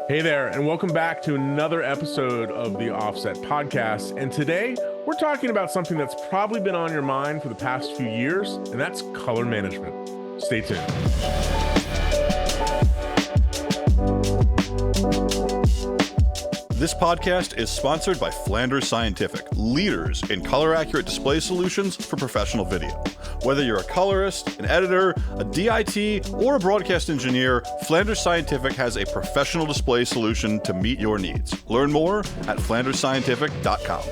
Hey there, and welcome back to another episode of the Offset Podcast. And today we're talking about something that's probably been on your mind for the past few years, and that's color management. Stay tuned. This podcast is sponsored by Flanders Scientific, leaders in color-accurate display solutions for professional video. Whether you're a colorist, an editor, a DIT, or a broadcast engineer, Flanders Scientific has a professional display solution to meet your needs. Learn more at flandersscientific.com.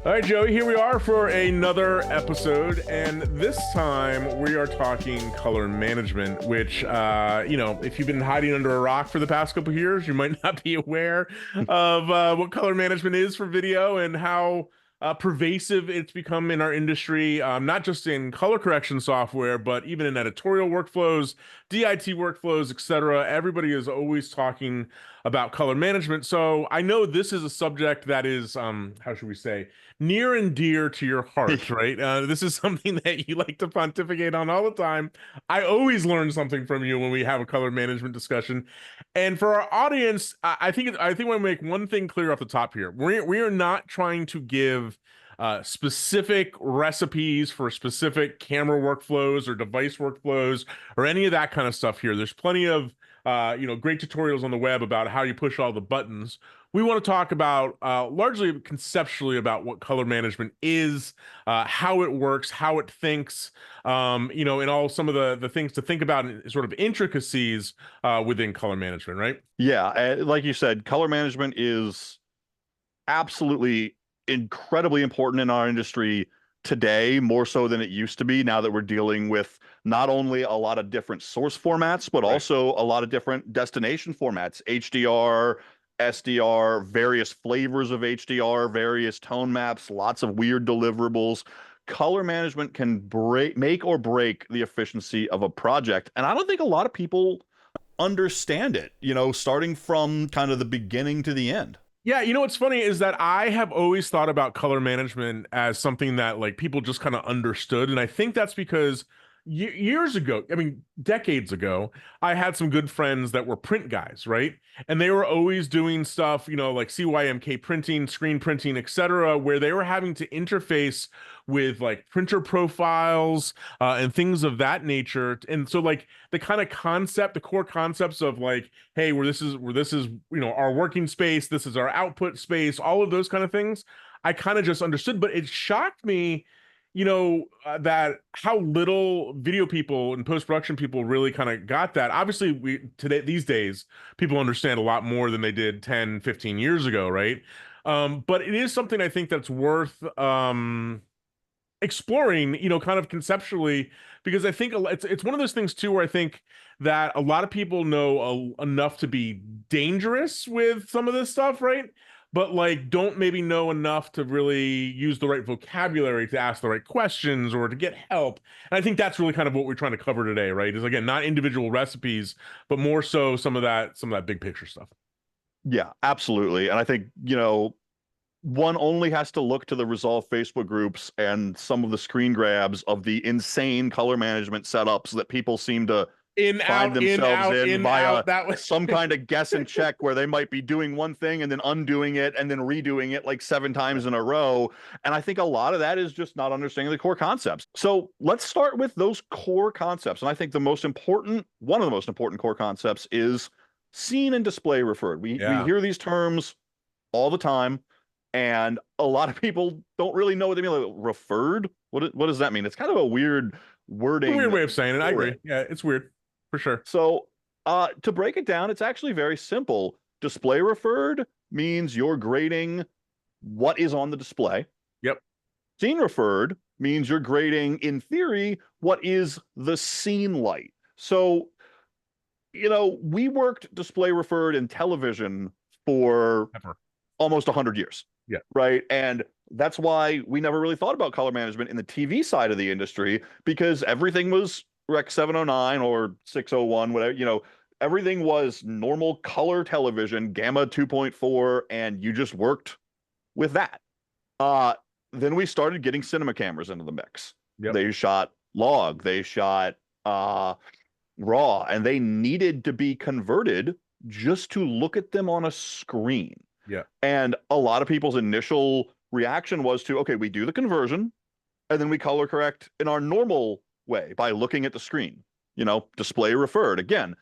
All right, Joey, here we are for another episode, and this time we are talking color management, which, if you've been hiding under a rock for the past couple of years, you might not be aware of what color management is for video and how pervasive it's become in our industry, not just in color correction software, but even in editorial workflows, DIT workflows, etc. Everybody is always talking about color management. So I know this is a subject that is, how should we say, near and dear to your heart, right? This is something that you like to pontificate on all the time. I always learn something from you when we have a color management discussion. And for our audience, I think I want to make one thing clear off the top here. We are not trying to give specific recipes for specific camera workflows or device workflows or any of that kind of stuff here. There's plenty of great tutorials on the web about how you push all the buttons. We want to talk about largely conceptually about what color management is, how it works, how it thinks, and all some of the things to think about and sort of intricacies within color management, right? Yeah, like you said, color management is absolutely incredibly important in our industry today, more so than it used to be, now that we're dealing with not only a lot of different source formats, but also a lot of different destination formats, HDR, SDR, various flavors of HDR, various tone maps, lots of weird deliverables. Color management can make or break the efficiency of a project. And I don't think a lot of people understand it, starting from kind of the beginning to the end. Yeah, what's funny is that I have always thought about color management as something that like people just kind of understood. And I think that's because years ago, I mean, decades ago, I had some good friends that were print guys, right? And they were always doing stuff, like CYMK printing, screen printing, etc., where they were having to interface with like printer profiles and things of that nature. And so like the kind of concept, the core concepts of like, hey, where this is, our working space, this is our output space, all of those kind of things, I kind of just understood. But it shocked me that how little video people and post-production people really kind of got that. Obviously, these days, people understand a lot more than they did 10, 15 years ago, right? But it is something I think that's worth exploring, kind of conceptually, because I think it's one of those things too, where I think that a lot of people know enough to be dangerous with some of this stuff, right? But like don't maybe know enough to really use the right vocabulary to ask the right questions or to get help. And I think that's really kind of what we're trying to cover today, right? Is again, not individual recipes, but more so some of that big picture stuff. Yeah, absolutely. And I think, one only has to look to the Resolve Facebook groups and some of the screen grabs of the insane color management setups that people seem to find themselves in via some kind of guess and check where they might be doing one thing and then undoing it and then redoing it like 7 times in a row. And I think a lot of that is just not understanding the core concepts. So let's start with those core concepts. And I think one of the most important core concepts is scene and display referred. We hear these terms all the time, and a lot of people don't really know what they mean. Like, referred? What does that mean? It's kind of a weird wording. A weird way of saying it. I agree. Yeah, it's weird. For sure. So to break it down, it's actually very simple. Display referred means you're grading what is on the display. Yep. Scene referred means you're grading, in theory, what is the scene light. So, we worked display referred in television for almost 100 years. Yeah. Right. And that's why we never really thought about color management in the TV side of the industry, because everything was Rec 709 or 601, whatever, everything was normal color television, Gamma 2.4, and you just worked with that. Then we started getting cinema cameras into the mix. Yep. They shot log, they shot raw, and they needed to be converted just to look at them on a screen. Yeah. And a lot of people's initial reaction was to, okay, we do the conversion and then we color correct in our normal way by looking at the screen, display referred again.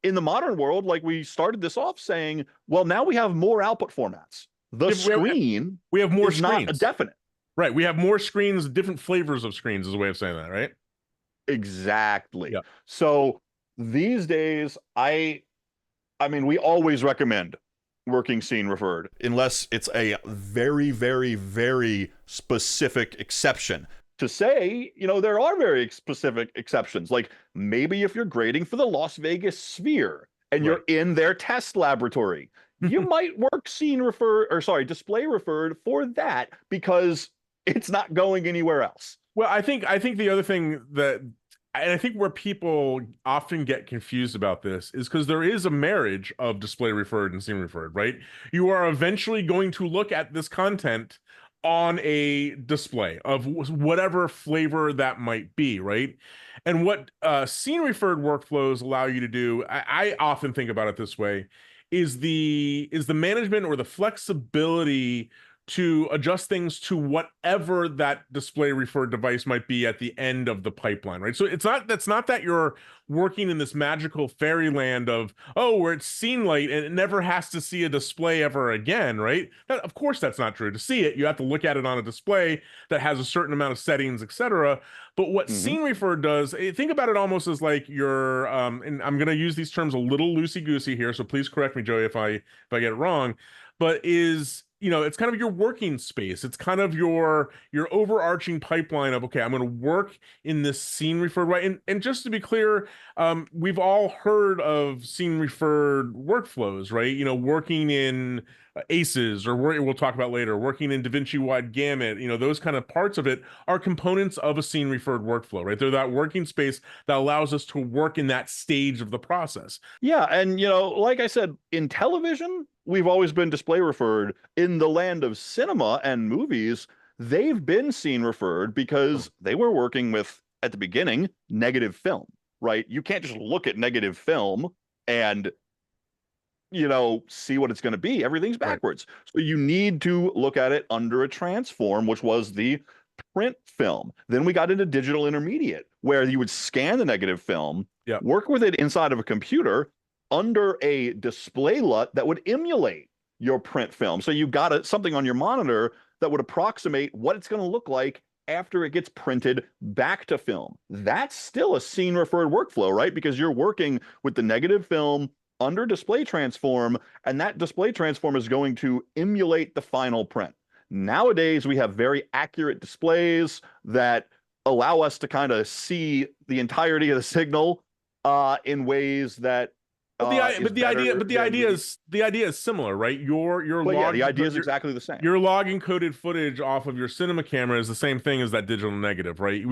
In the modern world, like we started this off saying, well, now we have more output formats. The screen we have more is screens. Not a definite. Right. We have more screens, different flavors of screens is a way of saying that, right? Exactly. Yeah. So these days, I mean, we always recommend working scene referred unless it's a very, very, very specific exception. To say, there are very specific exceptions. Like maybe if you're grading for the Las Vegas Sphere and you're in their test laboratory, you might work display referred for that because it's not going anywhere else. Well, I think the other thing and I think where people often get confused about this is because there is a marriage of display referred and scene referred, right? You are eventually going to look at this content on a display of whatever flavor that might be, right? And what scene referred workflows allow you to do, I often think about it this way, is the management or the flexibility to adjust things to whatever that display referred device might be at the end of the pipeline, right? So that's not that you're working in this magical fairyland of, where it's scene light and it never has to see a display ever again, right? Of course, that's not true. To see it, you have to look at it on a display that has a certain amount of settings, etc. But what scene referred does, think about it almost as like your, and I'm going to use these terms a little loosey-goosey here, so please correct me, Joey, if I get it wrong, but it's kind of your working space. It's kind of your overarching pipeline of, okay, I'm going to work in this scene referred way. And just to be clear, we've all heard of scene referred workflows, right? Working in ACES, or we'll talk about later, working in DaVinci Wide Gamut, those kind of parts of it are components of a scene referred workflow, right? They're that working space that allows us to work in that stage of the process. Yeah. And, like I said, in television, we've always been display referred. In the land of cinema and movies, they've been scene referred because they were working with, at the beginning, negative film, right? You can't just look at negative film and see what it's going to be. Everything's backwards. Right. So you need to look at it under a transform, which was the print film. Then we got into digital intermediate, where you would scan the negative film, work with it inside of a computer under a display LUT that would emulate your print film. So you got something on your monitor that would approximate what it's going to look like after it gets printed back to film. That's still a scene referred workflow, right? Because you're working with the negative film under display transform, and that display transform is going to emulate the final print. Nowadays, we have very accurate displays that allow us to kind of see the entirety of the signal in ways that the idea is similar, right? The idea is exactly the same. Your log encoded footage off of your cinema camera is the same thing as that digital negative, right?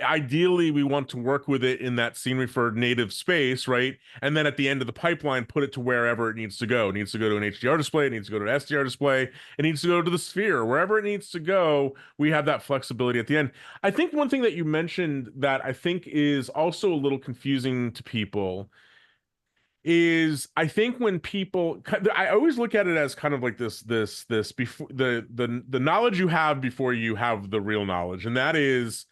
Ideally we want to work with it in that scene referred native space, right? And then at the end of the pipeline, put it to wherever it needs to go. It needs to go to an HDR display, it needs to go to an SDR display, it needs to go to the Sphere, wherever it needs to go. We have that flexibility at the end. I think one thing that you mentioned that I think is also a little confusing to people is, I think when people, I always look at it as kind of like this before the knowledge you have before you have the real knowledge. And that is,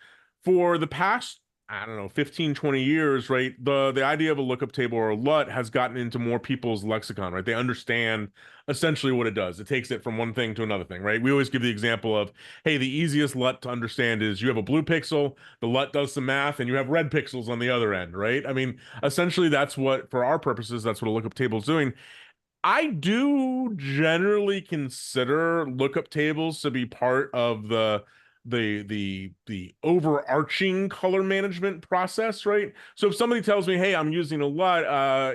for the past, I don't know, 15, 20 years, right? The idea of a lookup table or a LUT has gotten into more people's lexicon, right? They understand essentially what it does. It takes it from one thing to another thing, right? We always give the example of, hey, the easiest LUT to understand is you have a blue pixel, the LUT does some math, and you have red pixels on the other end, right? I mean, essentially that's what, for our purposes, that's what a lookup table is doing. I do generally consider lookup tables to be part of the overarching color management process, right? So if somebody tells me, hey, I'm using a LUT,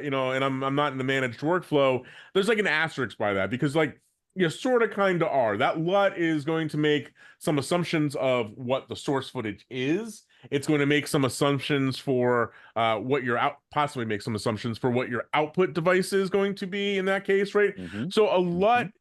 and I'm not in the managed workflow, there's like an asterisk by that, because like you sort of kind of are. That LUT is going to make some assumptions of what the source footage is. It's going to make some assumptions for possibly make some assumptions for what your output device is going to be in that case, right? So a LUT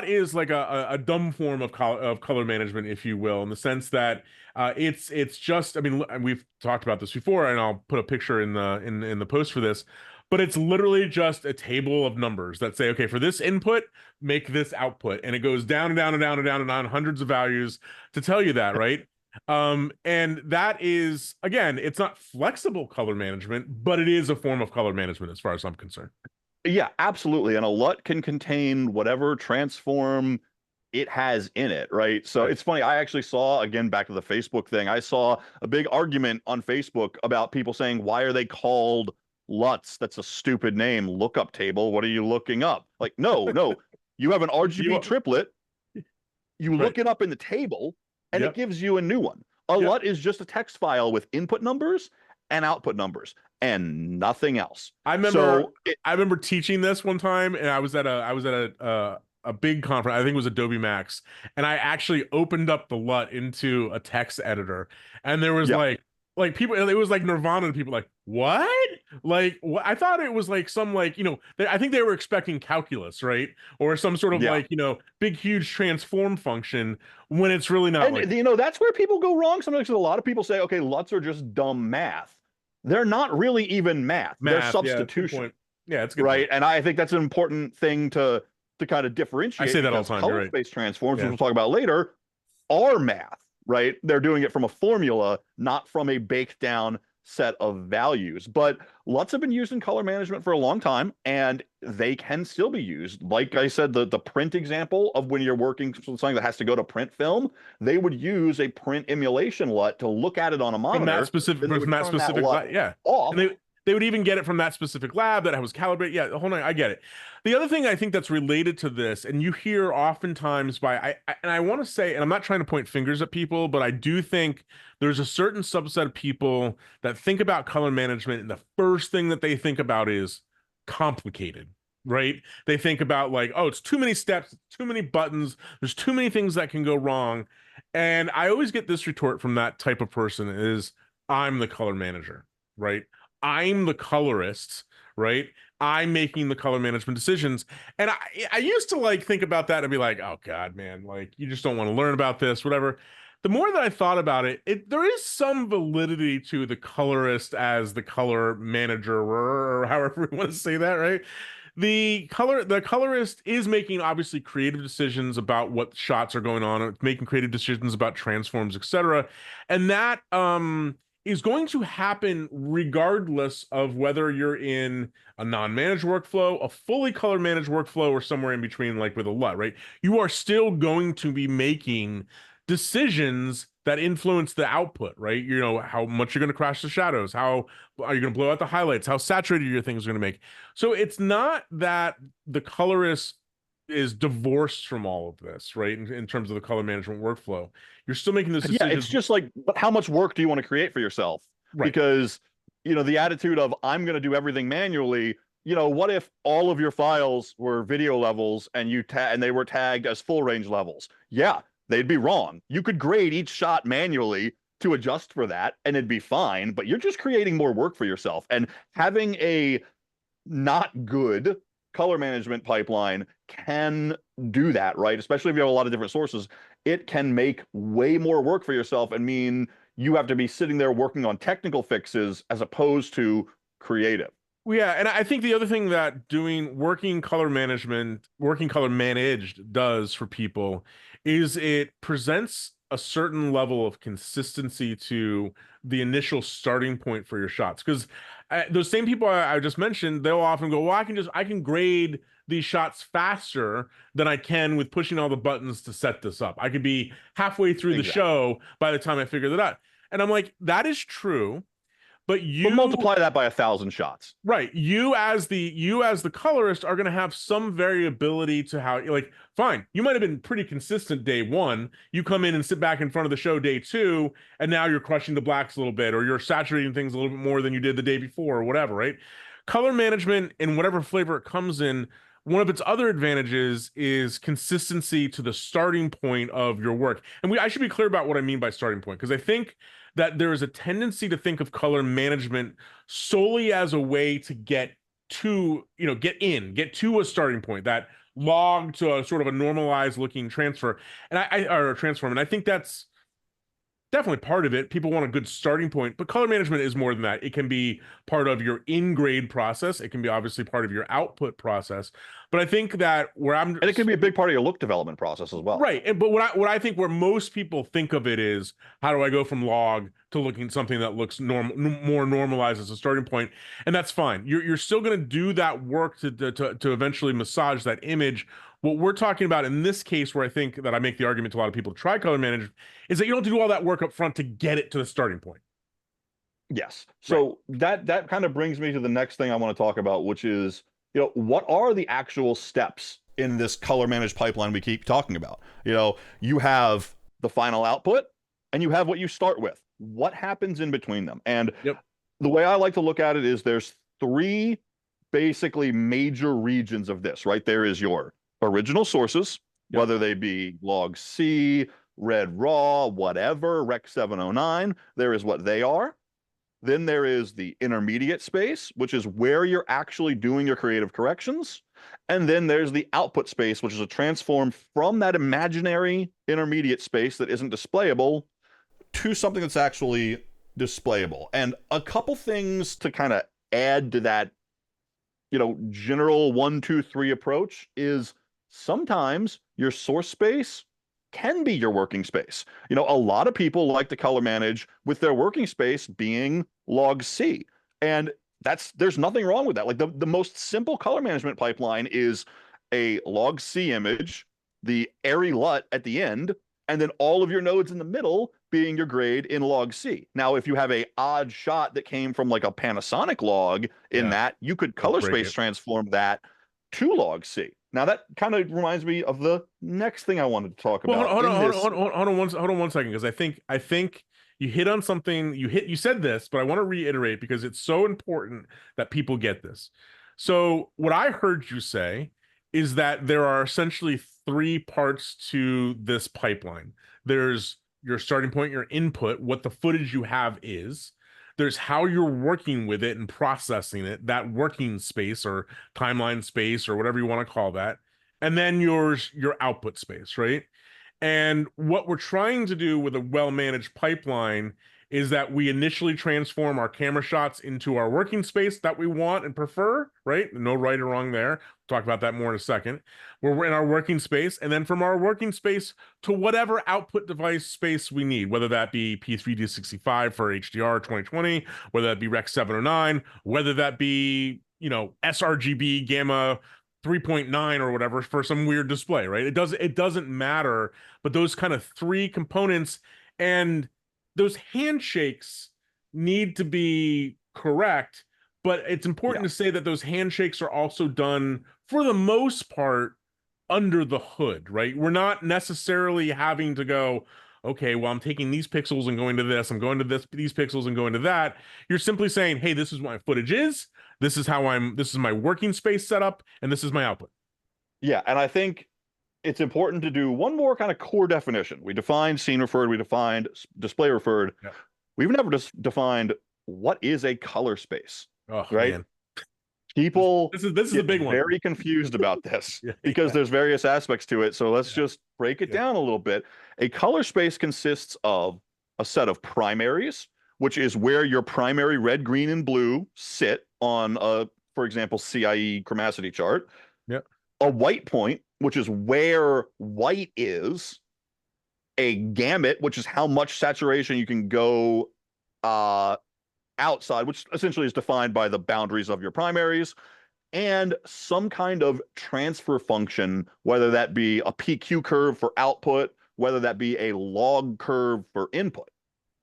is like a dumb form of color management, if you will, in the sense that it's just, I mean, we've talked about this before, and I'll put a picture in the post for this, but it's literally just a table of numbers that say, okay, for this input, make this output. And it goes down and down and down and down and down, hundreds of values to tell you that, right? And that is, again, it's not flexible color management, but it is a form of color management as far as I'm concerned. Yeah, absolutely. And a LUT can contain whatever transform it has in it, right? So Right. it's funny. I actually saw, again, back to the Facebook thing, I saw a big argument on Facebook about people saying, why are they called LUTs? That's a stupid name. Lookup table. What are you looking up? Like, no. You have an RGB triplet. You look it up in the table, and it gives you a new one. A LUT is just a text file with input numbers and output numbers and nothing else. I remember teaching this one time, and I was at a big conference. I think it was Adobe Max, and I actually opened up the LUT into a text editor, and there was like people. It was like Nirvana. And people like, what? Like, what? I thought it was like some like I think they were expecting calculus, right, or some sort of like big huge transform function when it's really not. And that's where people go wrong sometimes. A lot of people say, okay, LUTs are just dumb math. They're not really even math. They're substitution. Yeah, it's good right. Point. And I think that's an important thing to kind of differentiate. I say that all the time. Color-space transforms, which we'll talk about later, are math, right? They're doing it from a formula, not from a baked down set of values. But LUTs have been used in color management for a long time, and they can still be used. Like I said, the print example of when you're working with something that has to go to print film, they would use a print emulation LUT to look at it on a monitor. From that specific, off. And they would even get it from that specific lab that was calibrated. Yeah, hold on, I get it. The other thing I think that's related to this, and you hear oftentimes and I want to say, and I'm not trying to point fingers at people, but I do think there's a certain subset of people that think about color management, and the first thing that they think about is complicated, right? They think about like, oh, it's too many steps, too many buttons, there's too many things that can go wrong. And I always get this retort from that type of person is, I'm the color manager, right? I'm the colorist, right? I'm making the color management decisions. And I used to like think about that and be like, oh God, man, like you just don't want to learn about this, whatever. The more that I thought about it, there is some validity to the colorist as the color manager, or however we want to say that, right? The colorist is making obviously creative decisions about what shots are going on, making creative decisions about transforms, etc. And that is going to happen regardless of whether you're in a non-managed workflow, a fully color managed workflow, or somewhere in between, like with a LUT, right? You are still going to be making decisions that influence the output, right? How much you're going to crash the shadows, how are you going to blow out the highlights, how saturated your things are going to make. So it's not that the colorist is divorced from all of this, right? In terms of the color management workflow, you're still making this decision. Yeah, it's just like, but how much work do you want to create for yourself? Right. Because the attitude of I'm going to do everything manually. What if all of your files were video levels and and they were tagged as full range levels? Yeah, they'd be wrong. You could grade each shot manually to adjust for that, and it'd be fine. But you're just creating more work for yourself, and having a not good color management pipeline can do that, right? Especially if you have a lot of different sources, it can make way more work for yourself and mean you have to be sitting there working on technical fixes as opposed to creative. Yeah, and I think the other thing that working color managed does for people is it presents a certain level of consistency to the initial starting point for your shots. Because those same people I just mentioned, they'll often go, well, I can grade these shots faster than I can with pushing all the buttons to set this up. I could be halfway through the show by the time I figure that out. And I'm like, that is true. But multiply that by 1,000 shots. Right. You as the colorist are going to have some variability to how, like, fine, you might have been pretty consistent day one. You come in and sit back in front of the show day two, and now you're crushing the blacks a little bit, or you're saturating things a little bit more than you did the day before, or whatever, right? Color management, in whatever flavor it comes in, one of its other advantages is consistency to the starting point of your work. And I should be clear about what I mean by starting point, because I think that there is a tendency to think of color management solely as a way to get to a starting point, that log to a sort of a normalized looking transfer, or a transform. And I think that's definitely part of it. People want a good starting point, but color management is more than that. It can be part of your in-grade process. It can be obviously part of your output process. But I think that where I'm And it can be a big part of your look development process as well. right, but what I think where most people think of it is how do I go from log to looking at something that looks more normalized as a starting point, and that's fine. You're still going to do that work to eventually massage that image. What we're talking about in this case, where I think that I make the argument to a lot of people to try color manage, is that you don't have to do all that work up front to get it to the starting point. Yes. Right. So that kind of brings me to the next thing I want to talk about, which is, what are the actual steps in this color managed pipeline we keep talking about? You have the final output and you have what you start with. What happens in between them? And Yep. the way I like to look at it is there's three basically major regions of this, right? There is your original sources, Yep. whether they be log C, red raw, whatever, rec 709. There is what they are. Then there is the intermediate space, which is where you're actually doing your creative corrections. And then there's the output space, which is a transform from that imaginary intermediate space that isn't displayable to something that's actually displayable. And a couple things to kind of add to that, general 1, 2, 3 approach is sometimes your source space can be your working space. A lot of people like to color manage with their working space being log C. And there's nothing wrong with that. Like the most simple color management pipeline is a log C image, the airy LUT at the end, and then all of your nodes in the middle being your grade in log C. Now, if you have a odd shot that came from like a Panasonic log in that, you could color space transform that to log C. Now that kind of reminds me of the next thing I wanted to talk about. Hold on one second, because I think you hit on something. You said this, but I want to reiterate because it's so important that people get this. So what I heard you say is that there are essentially three parts to this pipeline. There's your starting point, your input, what the footage you have is. There's how you're working with it and processing it, that working space or timeline space or whatever you want to call that. And then your output space, right? And what we're trying to do with a well-managed pipeline is that we initially transform our camera shots into our working space that we want and prefer, right? No right or wrong there. We'll talk about that more in a second. We're in our working space, and then from our working space to whatever output device space we need, whether that be P3D65 for HDR 2020, whether that be Rec 709, whether that be, sRGB gamma 3.9 or whatever for some weird display, right? It doesn't matter, but those kind of three components and those handshakes need to be correct, but it's important to say that those handshakes are also done for the most part under the hood, right? We're not necessarily having to go, okay, well, I'm taking these pixels and going to this, I'm going to these pixels and going to that. You're simply saying, hey, this is what my footage is. This is my working space setup, and this is my output. Yeah, and I think it's important to do one more kind of core definition. We defined scene referred, we defined display referred. Yeah. We've never defined what is a color space, right? Man. People this is a big one. Very confused about this because there's various aspects to it. So let's just break it down a little bit. A color space consists of a set of primaries, which is where your primary red, green, and blue sit on a, for example, CIE chromacity chart. Yeah. A white point, which is where white is. A gamut, which is how much saturation you can go outside, which essentially is defined by the boundaries of your primaries, and some kind of transfer function, whether that be a PQ curve for output, whether that be a log curve for input,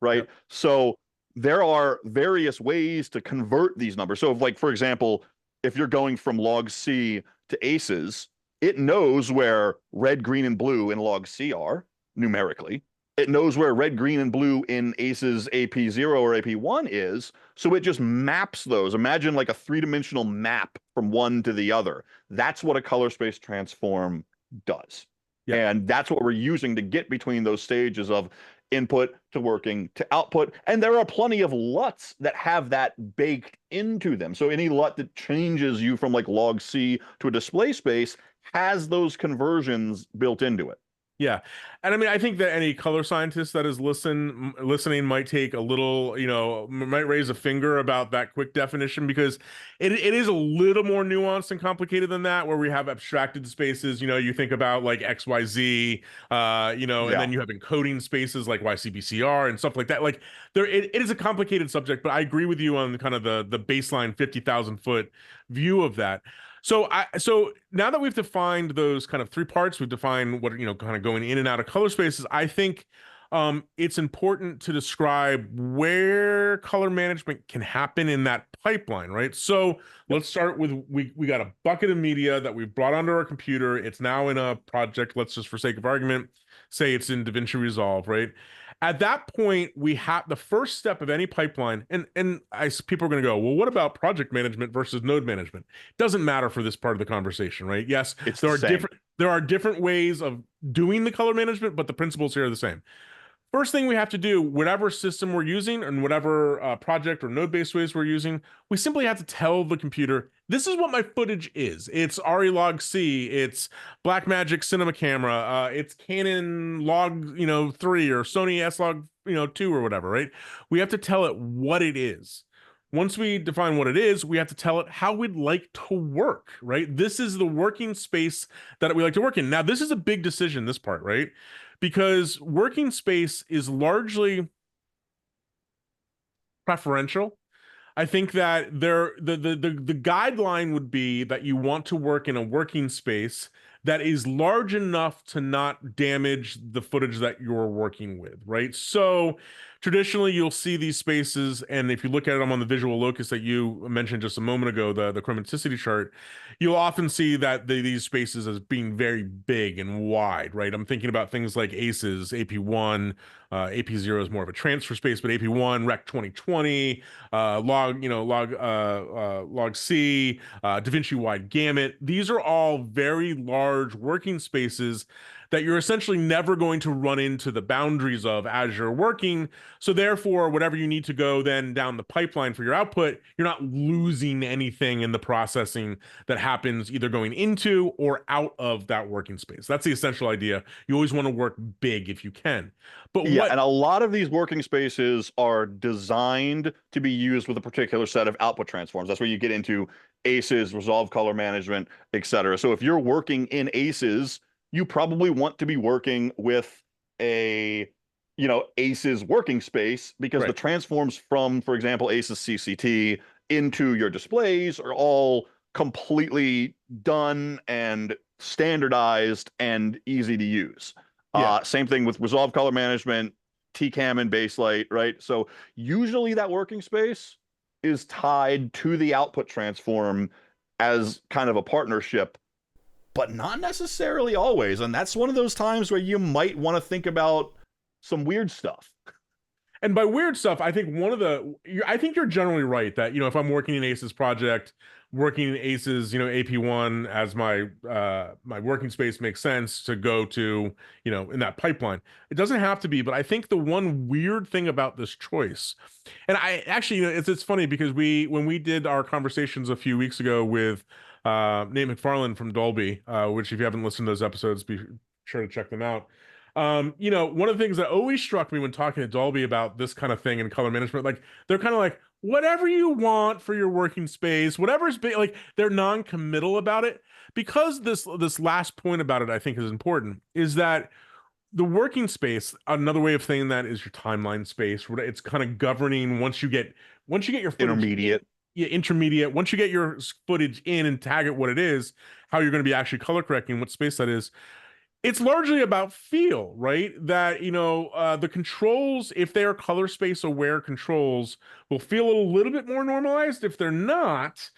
right? Yep. So there are various ways to convert these numbers. So like, for example, if you're going from log C to ACES, it knows where red, green, and blue in log C are numerically. It knows where red, green, and blue in ACES AP0 or AP1 is. So it just maps those. Imagine like a three-dimensional map from one to the other. That's what a color space transform does. Yeah. And that's what we're using to get between those stages of input to working to output. And there are plenty of LUTs that have that baked into them. So any LUT that changes you from like log C to a display space has those conversions built into it. Yeah. And I mean, I think that any color scientist that is listening might take a little, might raise a finger about that quick definition, because it is a little more nuanced and complicated than that, where we have abstracted spaces. You think about like XYZ, and Yeah. then you have encoding spaces like YCBCR and stuff like that. Like it is a complicated subject, but I agree with you on kind of the baseline 50,000 foot view of that. So now that we've defined those kind of three parts, we've defined what, kind of going in and out of color spaces. I think it's important to describe where color management can happen in that pipeline, right? So let's start with, we got a bucket of media that we've brought onto our computer. It's now in a project. Let's just, for sake of argument, say it's in DaVinci Resolve, right? At that point, we have the first step of any pipeline, and people are going to go, well, what about project management versus node management? Doesn't matter for this part of the conversation, right? Yes, It's there the are same. different ways of doing the color management, but the principles here are the same. First thing we have to do, whatever system we're using and whatever project or node-based ways we're using, we simply have to tell the computer, this is what my footage is. It's ARRI Log C, it's Blackmagic Cinema Camera, it's Canon Log, 3, or Sony S Log, 2, or whatever, right? We have to tell it what it is. Once we define what it is, we have to tell it how we'd like to work, right? This is the working space that we like to work in. Now, this is a big decision, this part, right? Because working space is largely preferential. I think that the guideline would be that you want to work in a working space that is large enough to not damage the footage that you're working with, right? So traditionally you'll see these spaces, and if you look at them on the visual locus that you mentioned just a moment ago, the chromaticity chart, you'll often see that these spaces as being very big and wide, right? I'm thinking about things like ACES, AP1, AP0 is more of a transfer space, but AP1, Rec 2020, log C, DaVinci Wide Gamut. These are all very large working spaces that you're essentially never going to run into the boundaries of as you're working. So therefore, whatever you need to go then down the pipeline for your output, you're not losing anything in the processing that happens either going into or out of that working space. That's the essential idea. You always want to work big if you can. But Yeah, what and a lot of these working spaces are designed to be used with a particular set of output transforms. That's where you get into ACES, Resolve Color Management, etc. So if you're working in ACES, you probably want to be working with a, ACES working space, because the right. transforms from, for example, ACES CCT into your displays are all completely done and standardized and easy to use. Yeah. Same thing with Resolve Color Management, TCAM and Baselight, right? So usually that working space is tied to the output transform as kind of a partnership, but not necessarily always. And that's one of those times where you might want to think about some weird stuff. And by weird stuff, I think I think you're generally right that, if I'm working in ACES project, working in ACES, AP1 as my working space, makes sense to go to, in that pipeline. It doesn't have to be, but I think the one weird thing about this choice, and I actually, it's funny because when we did our conversations a few weeks ago with Nate McFarland from Dolby, which if you haven't listened to those episodes, be sure to check them out. One of the things that always struck me when talking to Dolby about this kind of thing in color management, like they're kind of like, whatever you want for your working space, whatever's big, like they're non-committal about it. Because this last point about it, I think, is important, is that the working space, another way of saying that, is your timeline space. It's kind of governing once you get your footage Intermediate. intermediate, once you get your footage in and tag it what it is, how you're going to be actually color correcting what space that is. It's largely about feel, right? That, the controls, if they are color space aware controls, will feel a little bit more normalized. If they're not,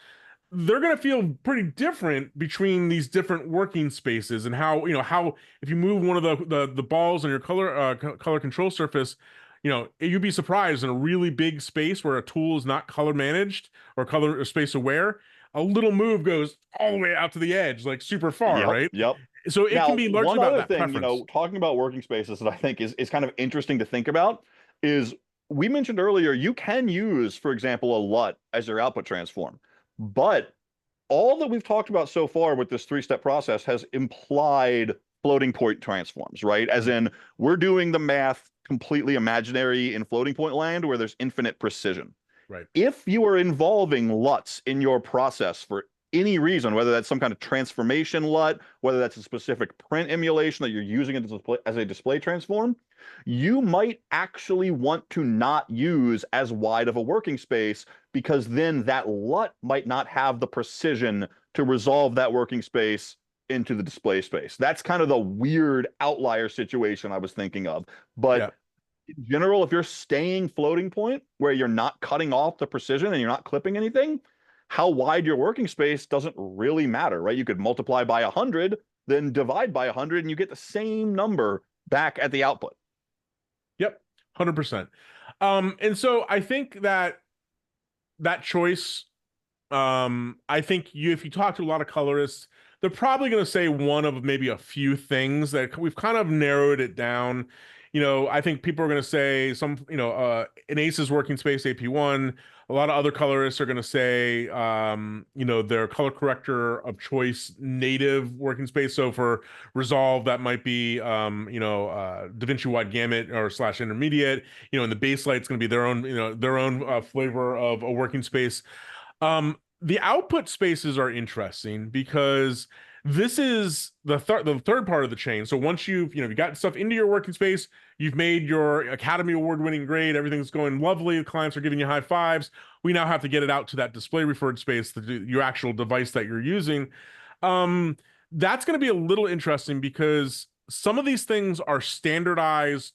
they're going to feel pretty different between these different working spaces, and how if you move one of the balls on your color control surface, you'd be surprised in a really big space where a tool is not color managed or color or space aware, a little move goes all the way out to the edge, like super far, Yep. right? Yep. So it can Now, be largely one about other that thing, preference. talking about working spaces that I think is kind of interesting to think about is, we mentioned earlier, you can use, for example, a LUT as your output transform, but all that we've talked about so far with this three-step process has implied floating point transforms, right? As in, we're doing the math completely imaginary in floating point land where there's infinite precision. Right. If you are involving LUTs in your process for any reason, whether that's some kind of transformation LUT, whether that's a specific print emulation that you're using as a display transform, you might actually want to not use as wide of a working space, because then that LUT might not have the precision to resolve that working space into the display space. That's kind of the weird outlier situation I was thinking of. But Yeah. in general, if you're staying floating point where you're not cutting off the precision and you're not clipping anything, how wide your working space doesn't really matter, right? You could multiply by 100, then divide by 100, and you get the same number back at the output. Yep. 100%. And so I think that choice, I think if you talk to a lot of colorists, they're probably going to say one of maybe a few things that we've kind of narrowed it down. I think people are going to say an ACES working space AP1. A lot of other colorists are going to say, their color corrector of choice native working space. So for Resolve, that might be, DaVinci Wide Gamut or / intermediate. And the Baselight, it's going to be their own flavor of a working space. The output spaces are interesting because this is the third part of the chain. So once you've got stuff into your working space, you've made your Academy Award winning grade, everything's going lovely, the clients are giving you high fives. We now have to get it out to that display referred space, your actual device that you're using. That's going to be a little interesting because some of these things are standardized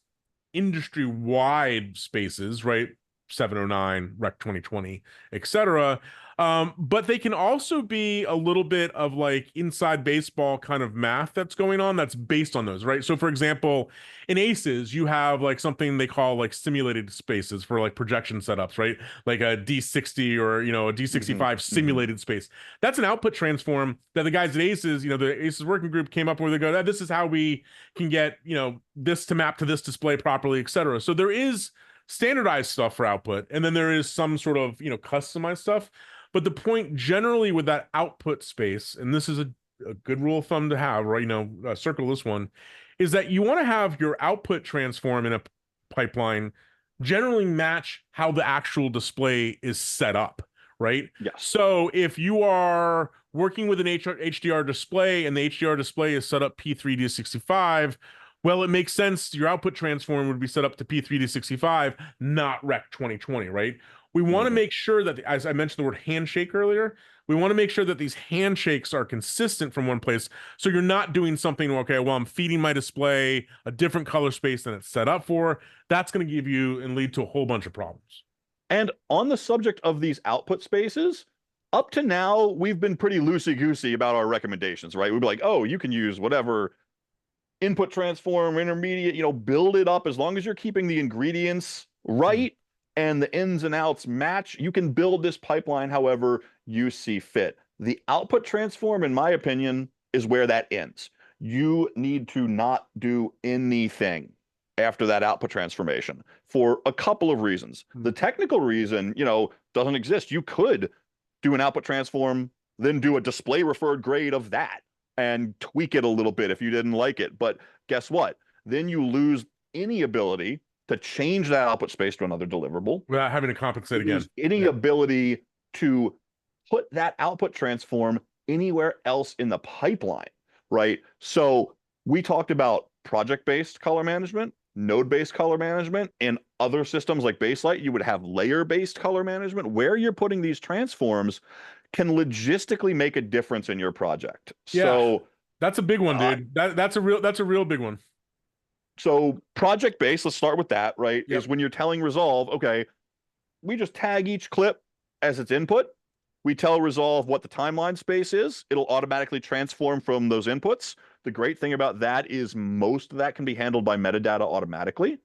industry-wide spaces, right? 709, Rec 2020, etc. But they can also be a little bit of like inside baseball kind of math that's going on that's based on those, right? So for example, in ACES, you have like something they call like simulated spaces for like projection setups, right? Like a D60 or, a D65 simulated space. That's an output transform that the guys at ACES, the ACES working group came up with. They go, this is how we can get, this to map to this display properly, etc. So there is standardized stuff for output, and then there is some sort of customized stuff. But the point generally with that output space, and this is a good rule of thumb to have, right? Circle this one, is that you want to have your output transform in a pipeline generally match how the actual display is set up, right? Yes. So if you are working with an HDR display and the HDR display is set up P3D65, well, it makes sense your output transform would be set up to P3D65, not Rec 2020, right? We want to make sure that, as I mentioned the word handshake earlier, we want to make sure that these handshakes are consistent from one place. So you're not doing something, okay, well, I'm feeding my display a different color space than it's set up for. That's going to give you and lead to a whole bunch of problems. And on the subject of these output spaces, up to now, we've been pretty loosey-goosey about our recommendations, right? We'd be like, oh, you can use whatever input transform, intermediate, build it up as long as you're keeping the ingredients right and the ins and outs match. You can build this pipeline however you see fit. The output transform, in my opinion, is where that ends. You need to not do anything after that output transformation for a couple of reasons. The technical reason, doesn't exist. You could do an output transform, then do a display referred grade of that and tweak it a little bit if you didn't like it. But guess what? Then you lose any ability to change that output space to another deliverable without having to compensate again. Any ability to put that output transform anywhere else in the pipeline, right? So we talked about project-based color management, node-based color management. In other systems like Baselight, you would have layer-based color management. Where you're putting these transforms can logistically make a difference in your project. Yeah, so that's a big one, dude. That's a real big one. So project-based, let's start with that, right? Yep. Is when you're telling Resolve, okay, we just tag each clip as its input. We tell Resolve what the timeline space is. It'll automatically transform from those inputs. The great thing about that is most of that can be handled by metadata automatically,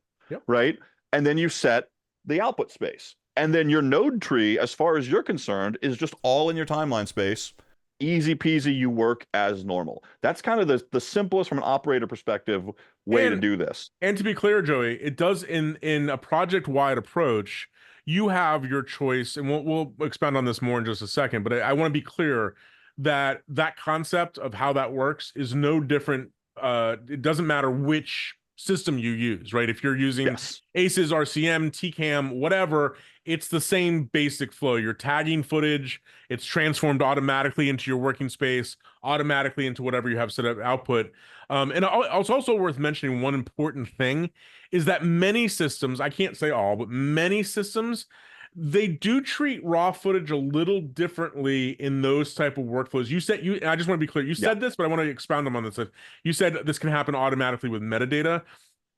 right? And then you set the output space. And then your node tree, as far as you're concerned, is just all in your timeline space. Easy peasy, you work as normal. That's kind of the simplest from an operator perspective way to do this. And to be clear, Joey, it does in a project-wide approach, you have your choice, and we'll expand on this more in just a second, but I want to be clear that concept of how that works is no different it doesn't matter which system you use, right? If you're using Yes. ACES, RCM, TCAM, whatever, it's the same basic flow. You're tagging footage, it's transformed automatically into your working space, automatically into whatever you have set up output. And it's also worth mentioning one important thing is that many systems, I can't say all, but many systems, they do treat raw footage a little differently in those type of workflows. You said I just want to be clear. You Yeah. said this, but I want to expound on this. You said this can happen automatically with metadata.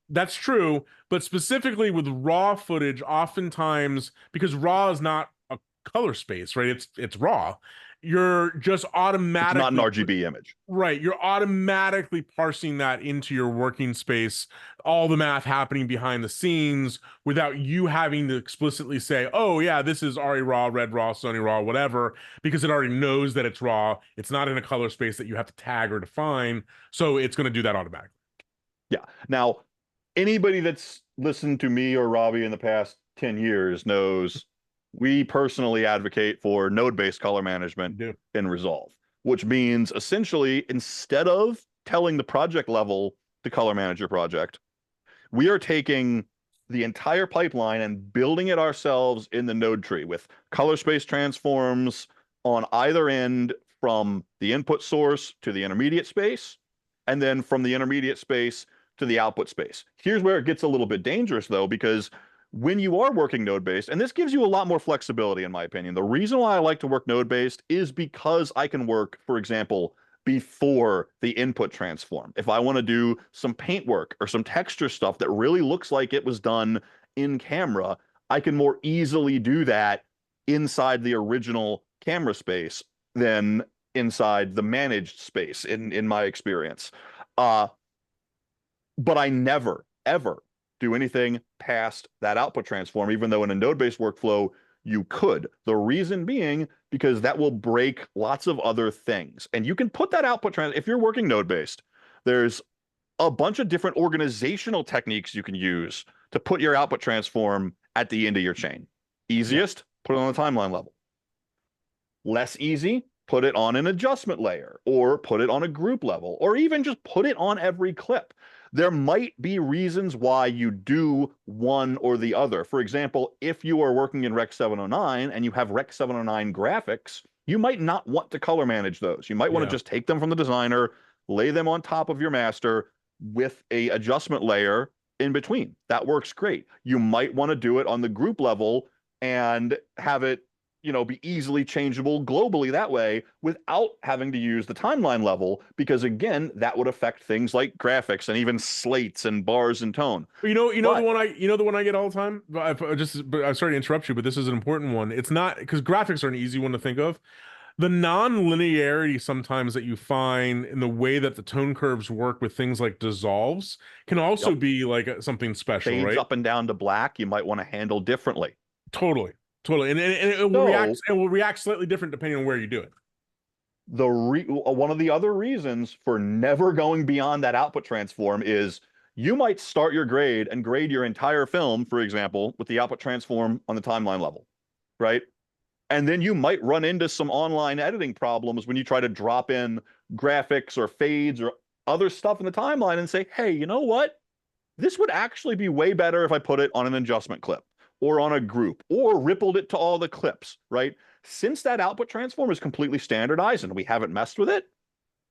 That's true, but specifically with raw footage, oftentimes because raw is not a color space, right? It's raw. You're just It's automatically not an RGB image. right. You're automatically parsing that into your working space, all the math happening behind the scenes without you having to explicitly say, oh, yeah, this is RE raw, red raw, Sony raw, whatever, because it already knows that it's raw. It's not in a color space that you have to tag or define. So it's going to do that automatically. Yeah. Now, anybody that's listened to me or Robbie in the past 10 years knows we personally advocate for node-based color management in Resolve, which means essentially instead of telling the project level to color manage your project, we are taking the entire pipeline and building it ourselves in the node tree with color space transforms on either end from the input source to the intermediate space, and then from the intermediate space to the output space. Here's where it gets a little bit dangerous though, because when you are working node-based, and this gives you a lot more flexibility in my opinion. The reason why I like to work node-based is because I can work, for example, before the input transform. If I want to do some paint work or some texture stuff that really looks like it was done in camera, I can more easily do that inside the original camera space than inside the managed space in my experience. But I never, ever do anything past that output transform, even though in a node-based workflow, you could. The reason being because that will break lots of other things. And you can put that output if you're working node-based, there's a bunch of different organizational techniques you can use to put your output transform at the end of your chain. Easiest, put it on the timeline level. Less easy, put it on an adjustment layer or put it on a group level or even just put it on every clip. There might be reasons why you do one or the other. For example, if you are working in Rec 709 and you have Rec 709 graphics, you might not want to color manage those. You might want to just take them from the designer, lay them on top of your master with a adjustment layer in between. That works great. You might want to do it on the group level and have it, be easily changeable globally that way without having to use the timeline level, because again, that would affect things like graphics and even slates and bars and tone. The one I get all the I'm sorry to interrupt you, but this is an important one. It's not because graphics are an easy one to think of. The non-linearity sometimes that you find in the way that the tone curves work with things like dissolves can also be like something special, Fades right? up and down to black, you might want to handle differently. Totally. And it will react slightly different depending on where you do it. One of the other reasons for never going beyond that output transform is you might start your grade and grade your entire film, for example, with the output transform on the timeline level, right? And then you might run into some online editing problems when you try to drop in graphics or fades or other stuff in the timeline and say, hey, you know what? This would actually be way better if I put it on an adjustment clip or on a group or rippled it to all the clips, right? Since that output transform is completely standardized and we haven't messed with it,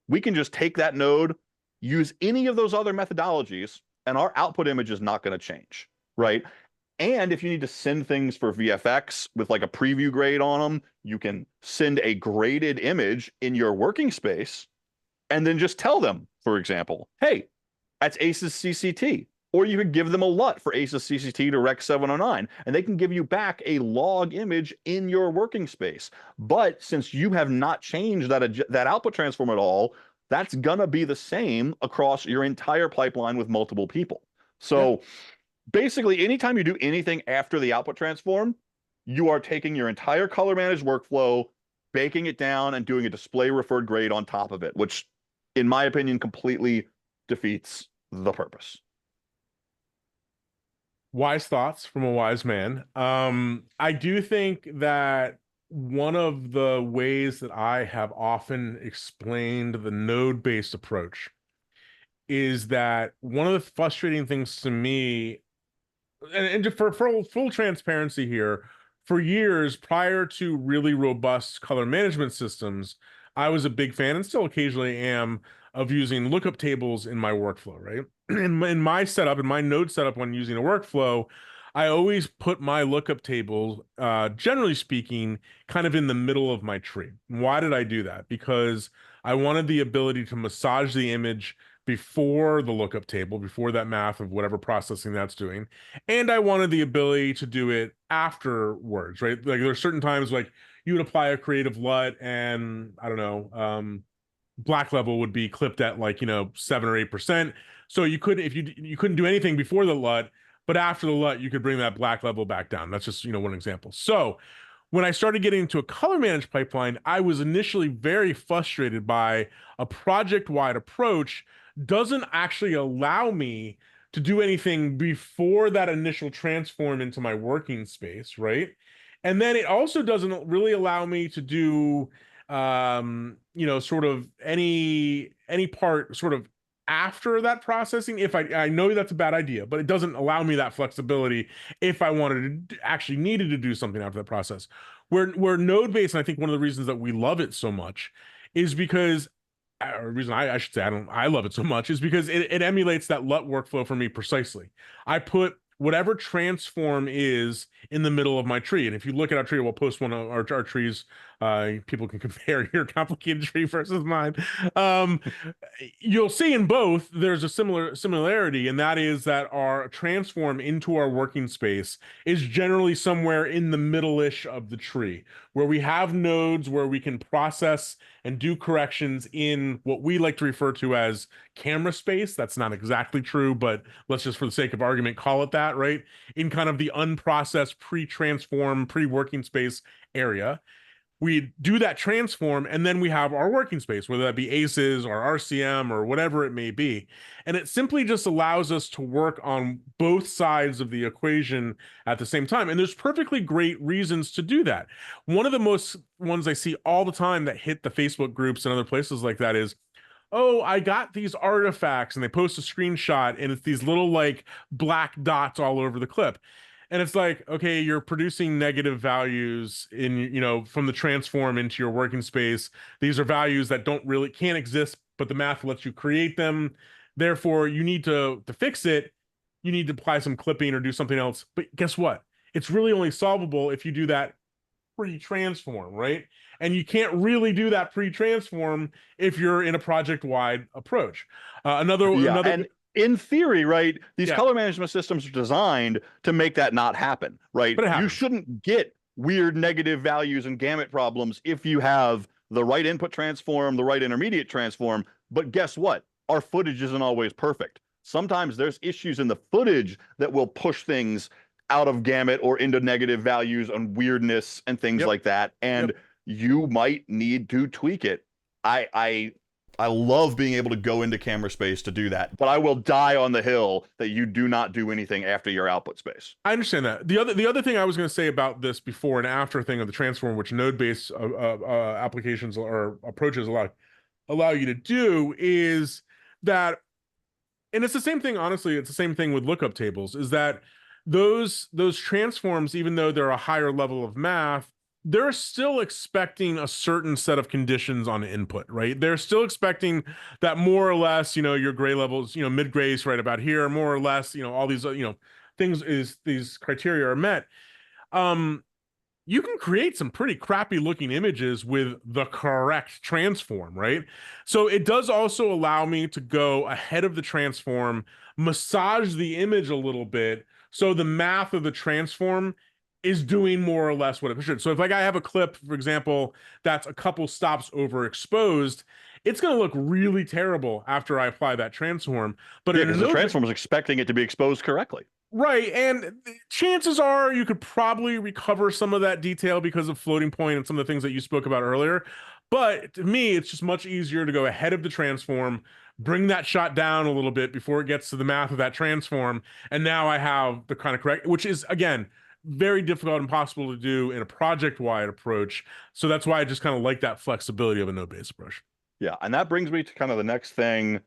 we can just take that node, use any of those other methodologies, and our output image is not going to change, right? And if you need to send things for VFX with like a preview grade on them, you can send a graded image in your working space and then just tell them, for example, hey, that's ACES CCT. Or you could give them a LUT for ACES CCT to Rec 709, and they can give you back a log image in your working space. But since you have not changed that output transform at all, that's gonna be the same across your entire pipeline with multiple people. So basically, anytime you do anything after the output transform, you are taking your entire color managed workflow, baking it down, and doing a display referred grade on top of it, which, in my opinion, completely defeats the purpose. Wise thoughts from a wise man. I do think that one of the ways that I have often explained the node-based approach is that one of the frustrating things to me, and just for full transparency here, for years prior to really robust color management systems, I was a big fan and still occasionally am of using lookup tables in my workflow, right? In my setup, in my node setup when using a workflow, I always put my lookup table, generally speaking, kind of in the middle of my tree. Why did I do that? Because I wanted the ability to massage the image before the lookup table, before that math of whatever processing that's doing. And I wanted the ability to do it afterwards, right? Like there's certain times like you would apply a creative LUT and I don't know, black level would be clipped at like, 7 or 8%. So you couldn't, if you couldn't do anything before the LUT, but after the LUT, you could bring that black level back down. That's just, one example. So when I started getting into a color managed pipeline, I was initially very frustrated by a project-wide approach doesn't actually allow me to do anything before that initial transform into my working space, right? And then it also doesn't really allow me to do sort of any part sort of after that processing if I know that's a bad idea, but it doesn't allow me that flexibility if I wanted to actually needed to do something after that process. Where node based, and I think one of the reasons that we love it so much is because or the reason I should say I love it so much is because it emulates that LUT workflow for me precisely. I put whatever transform is in the middle of my tree. And if you look at our tree, we'll post one of our trees. People can compare your complicated tree versus mine. You'll see in both there's a similarity, and that is that our transform into our working space is generally somewhere in the middle-ish of the tree, where we have nodes where we can process and do corrections in what we like to refer to as camera space. That's not exactly true, but let's just for the sake of argument call it that, right? In kind of the unprocessed pre-transform, pre-working space area. We do that transform, and then we have our working space, whether that be ACES or RCM or whatever it may be. And it simply just allows us to work on both sides of the equation at the same time. And there's perfectly great reasons to do that. One of the most ones I see all the time that hit the Facebook groups and other places like that is, oh, I got these artifacts, and they post a screenshot, and it's these little like black dots all over the clip. And it's like, okay, you're producing negative values from the transform into your working space. These are values that can't exist, but the math lets you create them. Therefore, you need to fix it. You need to apply some clipping or do something else. But guess what? It's really only solvable if you do that pre-transform, right? And you can't really do that pre-transform if you're in a project-wide approach. And in theory, right, these Yeah. color management systems are designed to make that not happen, right? But it You happens. shouldn't get weird negative values and gamut problems if you have the right input transform, the right intermediate transform. But guess what? Our footage isn't always perfect. Sometimes there's issues in the footage that will push things out of gamut or into negative values and weirdness and things Yep. like that. And Yep. you might need to tweak it. I love being able to go into camera space to do that, but I will die on the hill that you do not do anything after your output space. I understand that. The other thing I was going to say about this before and after thing of the transform, which node-based applications or approaches allow you to do, is that, and it's the same thing. Honestly, it's the same thing with lookup tables. Is that those transforms, even though they're a higher level of math, they're still expecting a certain set of conditions on input, right? They're still expecting that more or less, your gray levels, mid grays right about here, more or less, all these, these criteria are met. You can create some pretty crappy looking images with the correct transform, right? So it does also allow me to go ahead of the transform, massage the image a little bit, so the math of the transform is doing more or less what it should. So if like I have a clip, for example, that's a couple stops overexposed, it's going to look really terrible after I apply that transform. But yeah, because the transform is expecting it to be exposed correctly. Right, and chances are you could probably recover some of that detail because of floating point and some of the things that you spoke about earlier. But to me, it's just much easier to go ahead of the transform, bring that shot down a little bit before it gets to the math of that transform, and now I have the kind of correct, which is again very difficult and impossible to do in a project-wide approach. So that's why I just kind of like that flexibility of a node-based approach. Yeah, and that brings me to kind of the next thing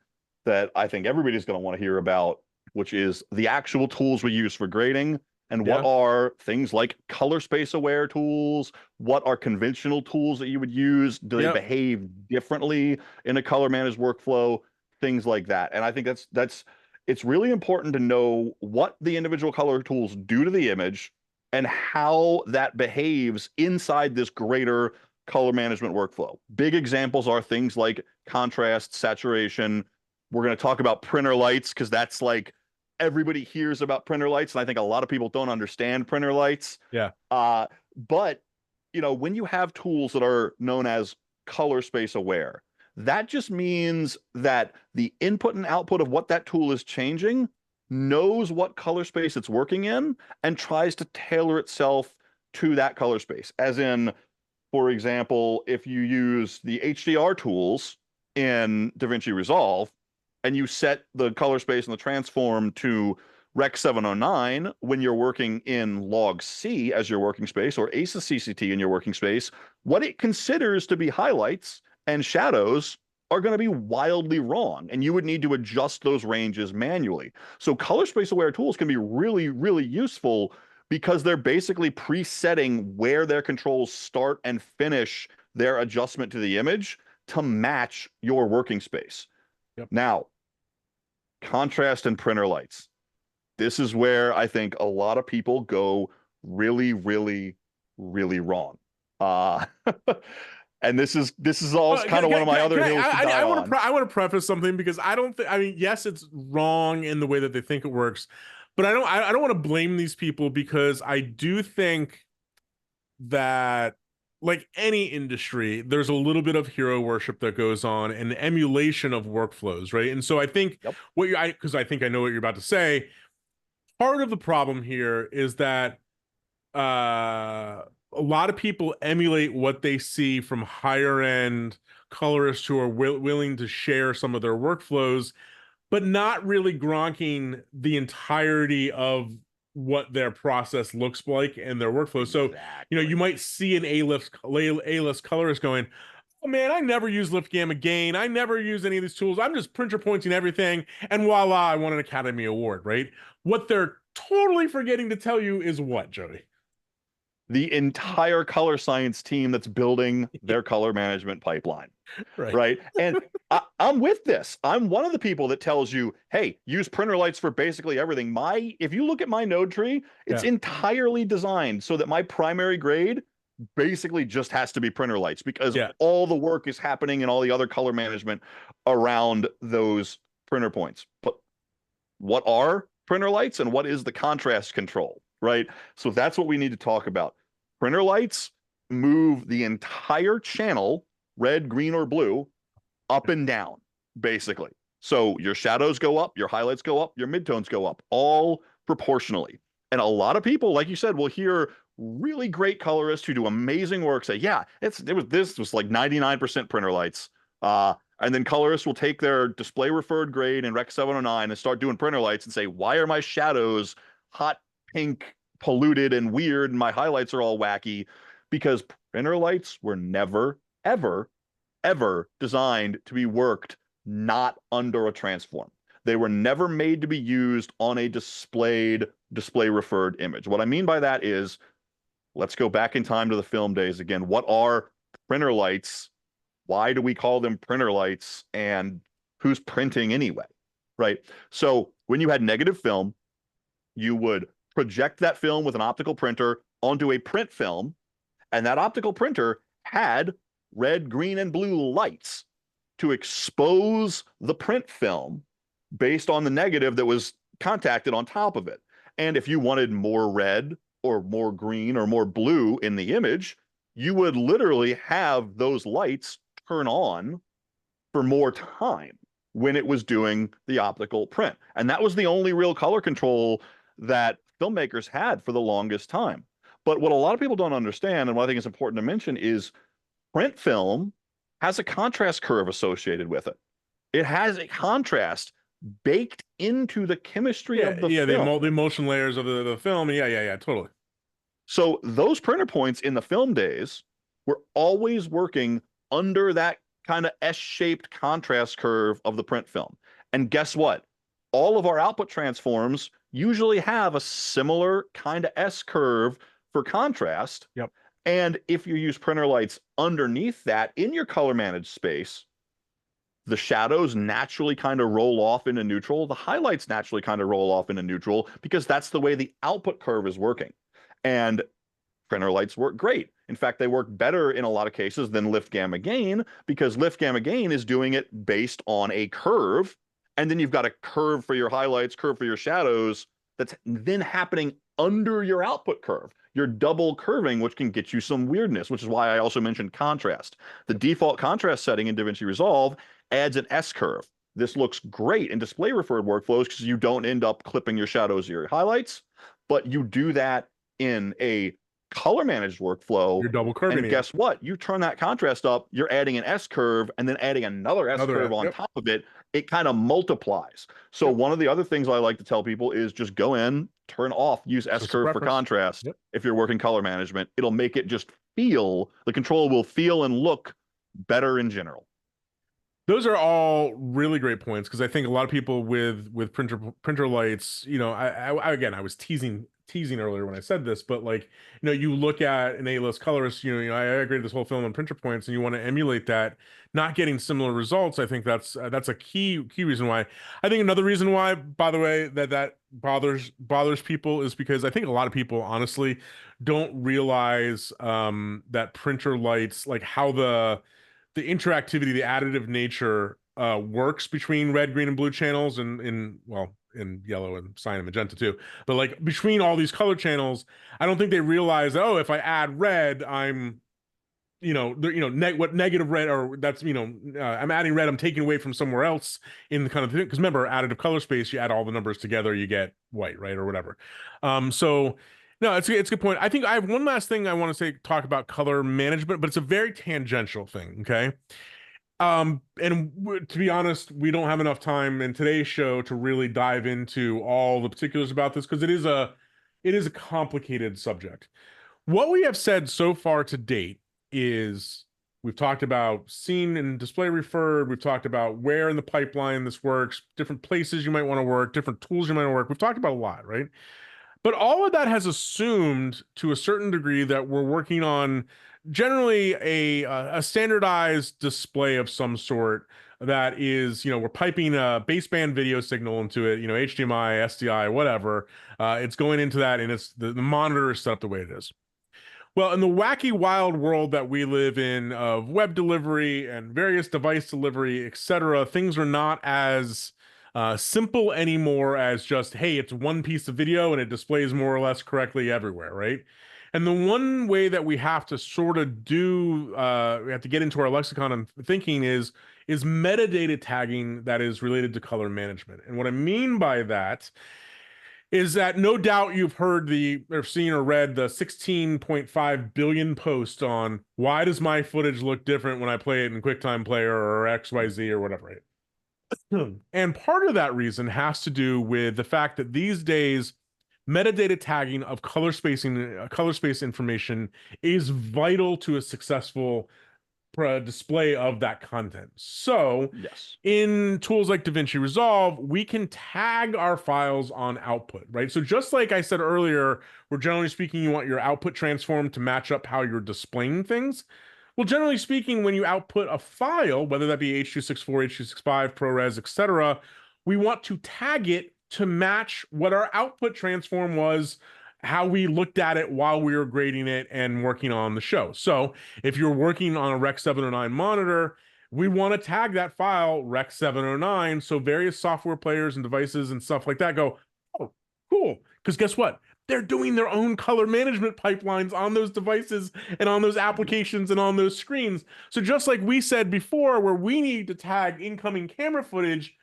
that I think everybody's going to want to hear about, which is the actual tools we use for grading. And what Yeah. are things like color space aware tools? What are conventional tools that you would use? Do they Yep. behave differently in a color managed workflow? Things like that. And I think that's it's really important to know what the individual color tools do to the image and how that behaves inside this greater color management workflow. Big examples are things like contrast, saturation. We're going to talk about printer lights because that's like everybody hears about printer lights, and I think a lot of people don't understand printer lights. Yeah. But when you have tools that are known as color space aware, that just means that the input and output of what that tool is changing knows what color space it's working in and tries to tailor itself to that color space. As in, for example, if you use the HDR tools in DaVinci Resolve and you set the color space and the transform to Rec 709 when you're working in log C as your working space or ACES CCT in your working space, what it considers to be highlights and shadows are going to be wildly wrong, and you would need to adjust those ranges manually. So color space aware tools can be really, really useful because they're basically presetting where their controls start and finish their adjustment to the image to match your working space. Yep. Now, contrast and printer lights. This is where I think a lot of people go really, really, really wrong. And this is also kind of one of my other hills to die on. I want to preface something because I don't think, I mean, yes, it's wrong in the way that they think it works, but I don't want to blame these people because I do think that, like any industry, there's a little bit of hero worship that goes on and emulation of workflows, right? And so I think because I think I know what you're about to say. Part of the problem here is that a lot of people emulate what they see from higher end colorists who are willing to share some of their workflows, but not really gronking the entirety of what their process looks like and their workflow. So, you might see an A-list colorist going, oh man, I never use Lift Gamma Gain. I never use any of these tools. I'm just printer pointing everything. And voila, I won an Academy Award, right? What they're totally forgetting to tell you is what, Joey? The entire color science team that's building their color management pipeline. Right. And I'm with this. I'm one of the people that tells you, hey, use printer lights for basically everything. If you look at my node tree, it's entirely designed so that my primary grade basically just has to be printer lights because all the work is happening and all the other color management around those printer points. But what are printer lights and what is the contrast control, right? So that's what we need to talk about. Printer lights move the entire channel, red, green, or blue, up and down, basically. So your shadows go up, your highlights go up, your midtones go up, all proportionally. And a lot of people, like you said, will hear really great colorists who do amazing work say, yeah, this was like 99% printer lights. And then colorists will take their display referred grade in Rec 709 and start doing printer lights and say, why are my shadows hot pink, polluted, and weird, and my highlights are all wacky? Because printer lights were never, ever, ever designed to be worked not under a transform. They were never made to be used on a display referred image. What I mean by that is, let's go back in time to the film days again. What are printer lights? Why do we call them printer lights? And who's printing anyway? Right. So when you had negative film, you would project that film with an optical printer onto a print film, and that optical printer had red, green, and blue lights to expose the print film based on the negative that was contacted on top of it. And if you wanted more red or more green or more blue in the image, you would literally have those lights turn on for more time when it was doing the optical print. And that was the only real color control that filmmakers had for the longest time. But what a lot of people don't understand, and what I think is important to mention, is print film has a contrast curve associated with it. It has a contrast baked into the chemistry of the film. The emotion layers of the film. Yeah, totally. So those printer points in the film days were always working under that kind of S-shaped contrast curve of the print film. And guess what? All of our output transforms usually have a similar kind of S curve for contrast. Yep. And if you use printer lights underneath that in your color managed space, the shadows naturally kind of roll off into neutral. The highlights naturally kind of roll off into neutral because that's the way the output curve is working. And printer lights work great. In fact, they work better in a lot of cases than lift gamma gain because lift gamma gain is doing it based on a curve. And then you've got a curve for your highlights, curve for your shadows that's then happening under your output curve. You're double curving, which can get you some weirdness, which is why I also mentioned contrast. The default contrast setting in DaVinci Resolve adds an S curve. This looks great in display referred workflows because you don't end up clipping your shadows or your highlights, but you do that in a color managed workflow. You're double curving. And guess what? You turn that contrast up, you're adding an S curve and then adding another S curve on top of it. It kind of multiplies. So one of the other things I like to tell people is just go in, turn off, use S curve for contrast. If you're working color management, it'll make it just feel, the control will feel and look better in general. Those are all really great points because I think a lot of people with printer lights, you know, I was teasing earlier when I said this, but like, you know, you look at an A-list colorist, you know, I graded this whole film on printer points, and you want to emulate that, not getting similar results. I think that's a key reason why. I think another reason why, by the way, that bothers people is because I think a lot of people honestly don't realize that printer lights, like how the interactivity, the additive nature works between red, green, and blue channels, and in yellow and cyan and magenta too. But like between all these color channels, I don't think they realize, oh, if I add red, I'm, what negative red, or that's, I'm adding red, I'm taking away from somewhere else in the kind of thing. Because remember, additive color space, you add all the numbers together, you get white, right, or whatever. So no, it's a good point. I think I have one last thing I want to talk about color management, but it's a very tangential thing, okay? And to be honest, we don't have enough time in today's show to really dive into all the particulars about this because it is a complicated subject. What we have said so far to date is we've talked about scene and display referred, we've talked about where in the pipeline this works, different places you might want to work, different tools you might want to work. We've talked about a lot, right? But all of that has assumed to a certain degree that we're working on generally a standardized display of some sort that is, we're piping a baseband video signal into it, HDMI, SDI, whatever. It's going into that, and it's the monitor is set up the way it is. Well, in the wacky, wild world that we live in of web delivery and various device delivery, etc., things are not as simple anymore as just, hey, it's one piece of video and it displays more or less correctly everywhere, right? And the one way that we have to sort of we have to get into our lexicon and thinking is metadata tagging that is related to color management. And what I mean by that is that no doubt you've heard or seen or read the 16.5 billion posts on why does my footage look different when I play it in QuickTime Player or XYZ or whatever, right? And part of that reason has to do with the fact that these days metadata tagging of color space information is vital to a successful display of that content. So yes, in tools like DaVinci Resolve, we can tag our files on output, right? So just like I said earlier, where generally speaking, you want your output transform to match up how you're displaying things. Well, generally speaking, when you output a file, whether that be H.264, H.265, ProRes, etc., we want to tag it to match what our output transform was, how we looked at it while we were grading it and working on the show. So if you're working on a Rec 709 monitor, we want to tag that file Rec 709 so various software players and devices and stuff like that go, oh, cool. Because guess what? They're doing their own color management pipelines on those devices and on those applications and on those screens. So just like we said before, where we need to tag incoming camera footage,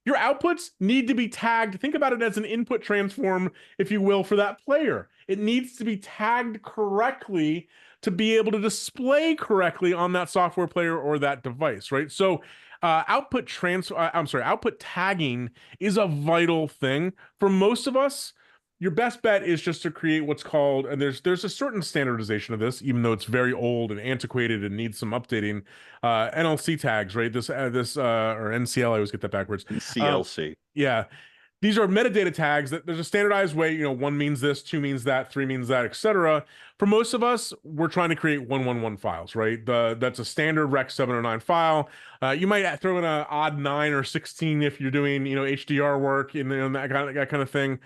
your outputs need to be tagged. Think about it as an input transform, if you will, for that player. It needs to be tagged correctly to be able to display correctly on that software player or that device, right? So output tagging is a vital thing. For most of us, your best bet is just to create what's called, and there's a certain standardization of this, even though it's very old and antiquated and needs some updating. NLC tags, right? This or NCL, I always get that backwards. CLC. Yeah, these are metadata tags that there's a standardized way, one means this, two means that, three means that, etc. For most of us, we're trying to create 111 files, right? That's a standard Rec 709 file. You might throw in an odd 9 or 16 if you're doing, HDR work and that kind of thing.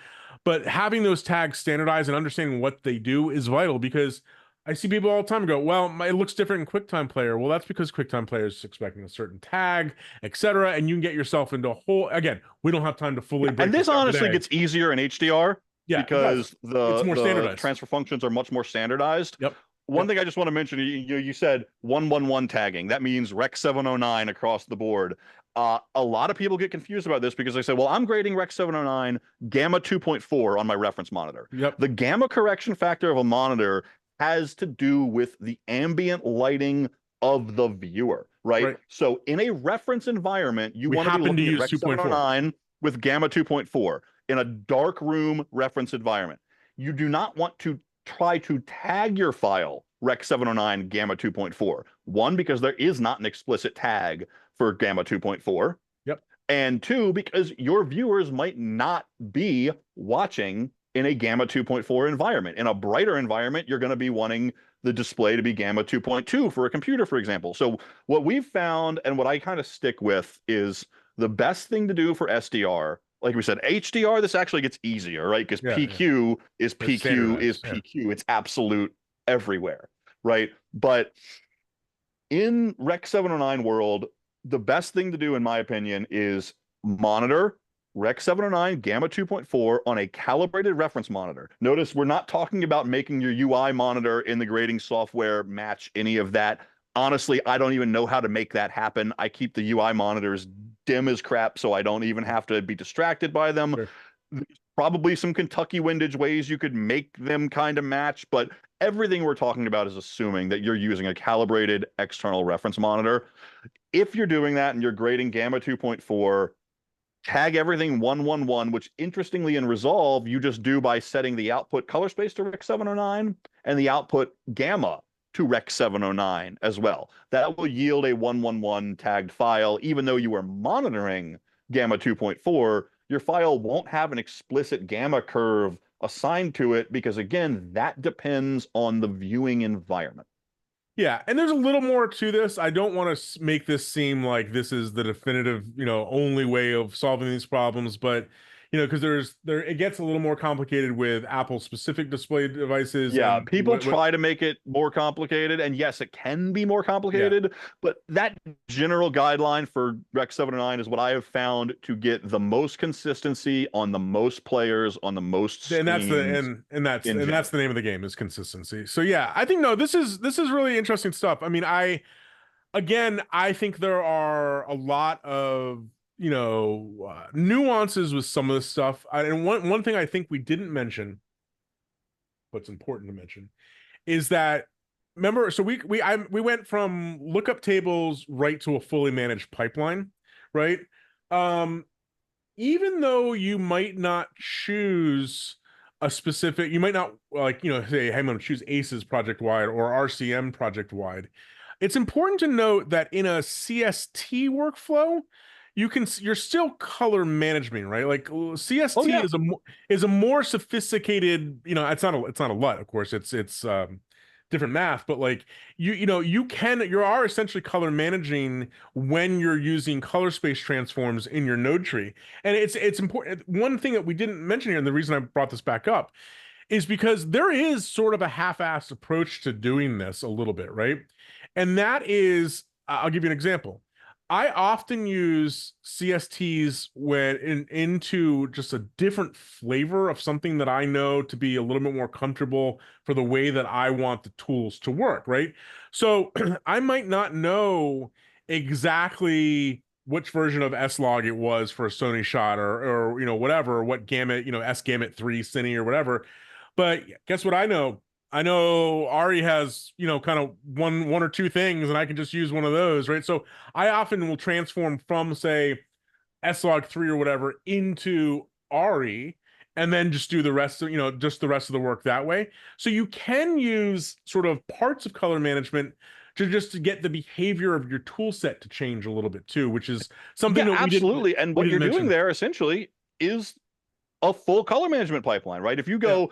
But having those tags standardized and understanding what they do is vital, because I see people all the time go, well, it looks different in QuickTime Player. Well, that's because QuickTime Player is expecting a certain tag, etc. And you can get yourself into a whole, again, we don't have time to fully break And this honestly today. gets easier in HDR because it's more the standardized. transfer functions are much more standardized. Yep. One thing I just want to mention, you said 111 tagging. That means Rec 709 across the board. A lot of people get confused about this because they say, well, I'm grading Rec 709 Gamma 2.4 on my reference monitor. Yep. The gamma correction factor of a monitor has to do with the ambient lighting of the viewer, right? So in a reference environment, you want to be looking at Rec 709 with Gamma 2.4 in a dark room reference environment. You do not want to try to tag your file Rec 709 Gamma 2.4. One, because there is not an explicit tag for Gamma 2.4. Yep. And two, because your viewers might not be watching in a Gamma 2.4 environment. In a brighter environment, you're going to be wanting the display to be Gamma 2.2 for a computer, for example. So what we've found, and what I kind of stick with, is the best thing to do for SDR. Like we said, HDR, this actually gets easier, right? Because PQ is PQ is PQ. It's absolute everywhere, right? But in Rec 709 world, the best thing to do, in my opinion, is monitor Rec 709 Gamma 2.4 on a calibrated reference monitor. Notice we're not talking about making your UI monitor in the grading software match any of that. Honestly, I don't even know how to make that happen. I keep the UI monitors dim as crap, so I don't even have to be distracted by them. Sure. There's probably some Kentucky windage ways you could make them kind of match, but everything we're talking about is assuming that you're using a calibrated external reference monitor. If you're doing that and you're grading Gamma 2.4, tag everything 111, which interestingly in Resolve, you just do by setting the output color space to Rec 709 and the output gamma to Rec 709 as well. That will yield a 111 tagged file. Even though you are monitoring Gamma 2.4, your file won't have an explicit gamma curve assigned to it because, again, that depends on the viewing environment. Yeah, and there's a little more to this. I don't want to make this seem like this is the definitive, only way of solving these problems, but because it gets a little more complicated with Apple specific display devices. Yeah, people try to make it more complicated, and yes, it can be more complicated, but that general guideline for Rec 709 is what I have found to get the most consistency on the most players on the most screens. And that's the name of the game, is consistency. So yeah, I think this is really interesting stuff. I mean, I think there are a lot of nuances with some of this stuff. And one thing I think we didn't mention, what's important to mention, is that, remember, so we went from lookup tables right to a fully managed pipeline, right? Even though you might not choose a specific, you might not say, hey, I'm going to choose ACES project wide or RCM project wide. It's important to note that in a CST workflow, you're still color management, right? Like CST is a more sophisticated, it's not a LUT, of course, it's different math, but like you are essentially color managing when you're using color space transforms in your node tree. And it's important. One thing that we didn't mention here, and the reason I brought this back up, is because there is sort of a half-assed approach to doing this a little bit, right? And that is, I'll give you an example. I often use CSTs into just a different flavor of something that I know to be a little bit more comfortable for the way that I want the tools to work, right? So I might not know exactly which version of S-Log it was for a Sony shot or whatever, what gamut, S-Gamut 3 Cine or whatever. But guess what I know? I know Ari has, kind of one or two things, and I can just use one of those, right? So I often will transform from, say, S-Log 3 or whatever into Ari, and then just do the rest of, just the rest of the work that way. So you can use sort of parts of color management to get the behavior of your tool set to change a little bit too, which is something Yeah, that absolutely. And we what you're didn't doing mention. there essentially is a full color management pipeline, right? If you go,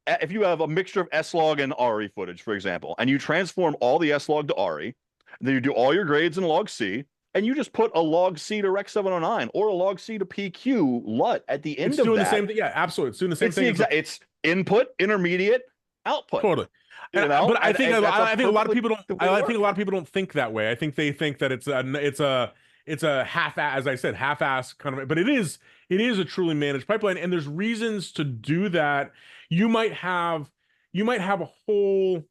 if you have a mixture of S-Log and ARI footage, for example, and you transform all the S-Log to ARI, then you do all your grades in log C, and you just put a log C to Rec 709 or a log C to PQ LUT at the It's end of doing the that. same thing. Yeah, absolutely. It's doing the same It's thing. the exact, it's input, intermediate, output. Totally. You know, But I think and that's I think a lot of perfectly people don't. the way to I think a work. lot of people don't think that way. I think they think that it's a half, as I said, half-ass kind of. But it is a truly managed pipeline, and there's reasons to do that. You might have a whole.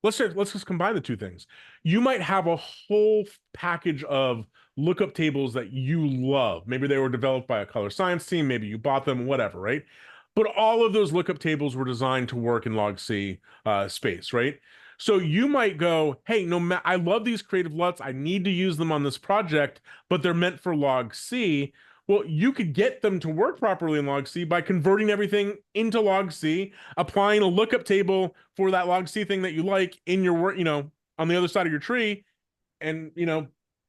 Let's just combine the two things. You might have a whole package of lookup tables that you love. Maybe they were developed by a color science team, maybe you bought them, whatever, right? But all of those lookup tables were designed to work in log C space, right? So you might go, hey, I love these creative LUTs. I need to use them on this project, but they're meant for log C. Well, you could get them to work properly in log C by converting everything into log C, applying a lookup table for that log C thing that you like in your work, on the other side of your tree, and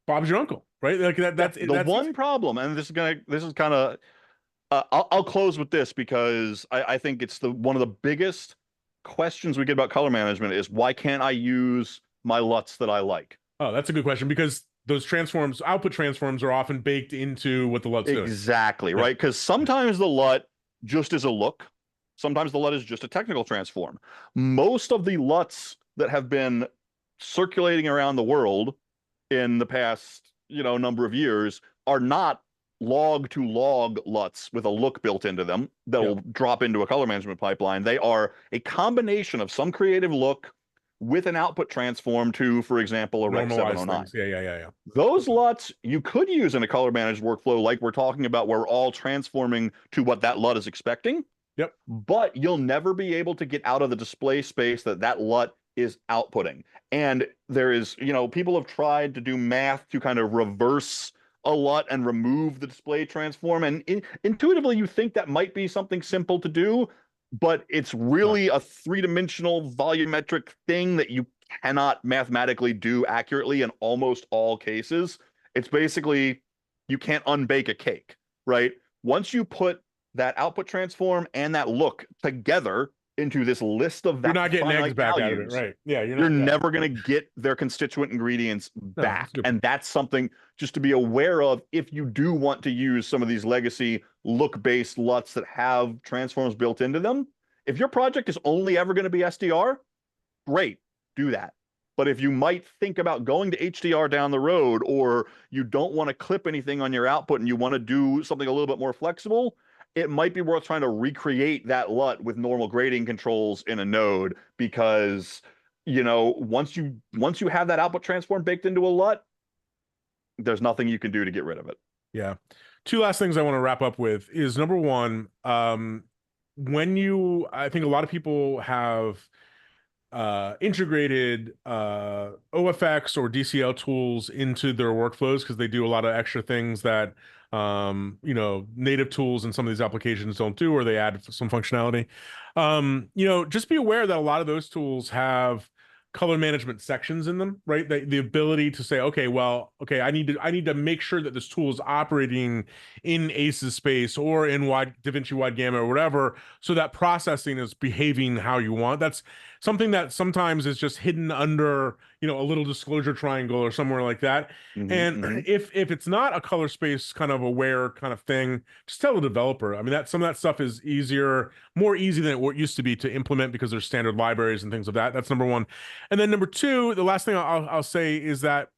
Bob's your uncle, right? Like that. Yeah, That's the one problem, and this is kind of I'll close with this because I think it's one of the biggest questions we get about color management is why can't I use my LUTs that I like? Oh, that's a good question because those output transforms are often baked into what the LUT's doing. Exactly, Yeah. right? Because sometimes the LUT just is a look. Sometimes the LUT is just a technical transform. Most of the LUTs that have been circulating around the world in the past, number of years are not log to log LUTs with a look built into them that will drop into a color management pipeline. They are a combination of some creative look with an output transform to, for example, a Rec Normalized 709. things. Yeah. Those LUTs you could use in a color managed workflow like we're talking about, where we're all transforming to what that LUT is expecting. Yep. But you'll never be able to get out of the display space that LUT is outputting. And there is, people have tried to do math to kind of reverse a LUT and remove the display transform. And intuitively, you think that might be something simple to do, but it's really a three-dimensional volumetric thing that you cannot mathematically do accurately in almost all cases. It's basically, you can't unbake a cake, right? Once you put that output transform and that look together into this list of You're not getting eggs finite back out of values, it, right? Yeah, you're never going to get their constituent ingredients back. good And that's something just to be aware of if you do want to use some of these legacy look-based LUTs that have transforms built into them. If your project is only ever going to be SDR, great, do that. But if you might think about going to HDR down the road, or you don't want to clip anything on your output and you want to do something a little bit more flexible, it might be worth trying to recreate that LUT with normal grading controls in a node, because once you have that output transform baked into a LUT, there's nothing you can do to get rid of it. Yeah. Two last things I want to wrap up with is number one, I think a lot of people have integrated OFX or DCL tools into their workflows because they do a lot of extra things that native tools in some of these applications don't do, or they add some functionality. Just be aware that a lot of those tools have color management sections in them, right? The ability to say, okay, I need to make sure that this tool is operating in ACES space or in DaVinci Wide Gamut or whatever, so that processing is behaving how you want. That's something that sometimes is just hidden under, a little disclosure triangle or somewhere like that. If it's not a color space kind of aware kind of thing, just tell the developer. I mean, some of that stuff is more easy than it used to be to implement because there's standard libraries and things of that. That's number one. And then number two, the last thing I'll say is that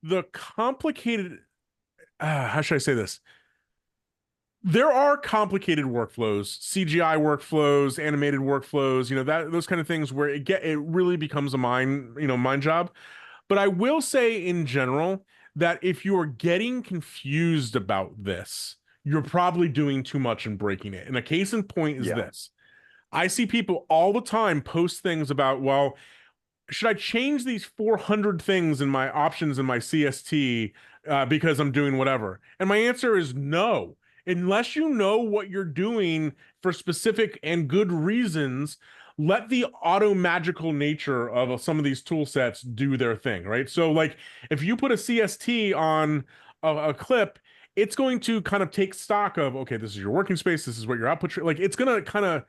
the complicated, how should I say this? There are complicated workflows, CGI workflows, animated workflows, those kind of things where it really becomes a mind job. But I will say in general that if you are getting confused about this, you're probably doing too much and breaking it. And a case in point is this. I see people all the time post things about, well, should I change these 400 things in my options in my CST because I'm doing whatever? And my answer is no. unless you know what you're doing for specific and good reasons, let the auto magical nature of some of these tool sets do their thing, right? So like if you put a CST on a clip, it's going to kind of take stock of, okay, this is your working space, this is what your output, like it's going to kind of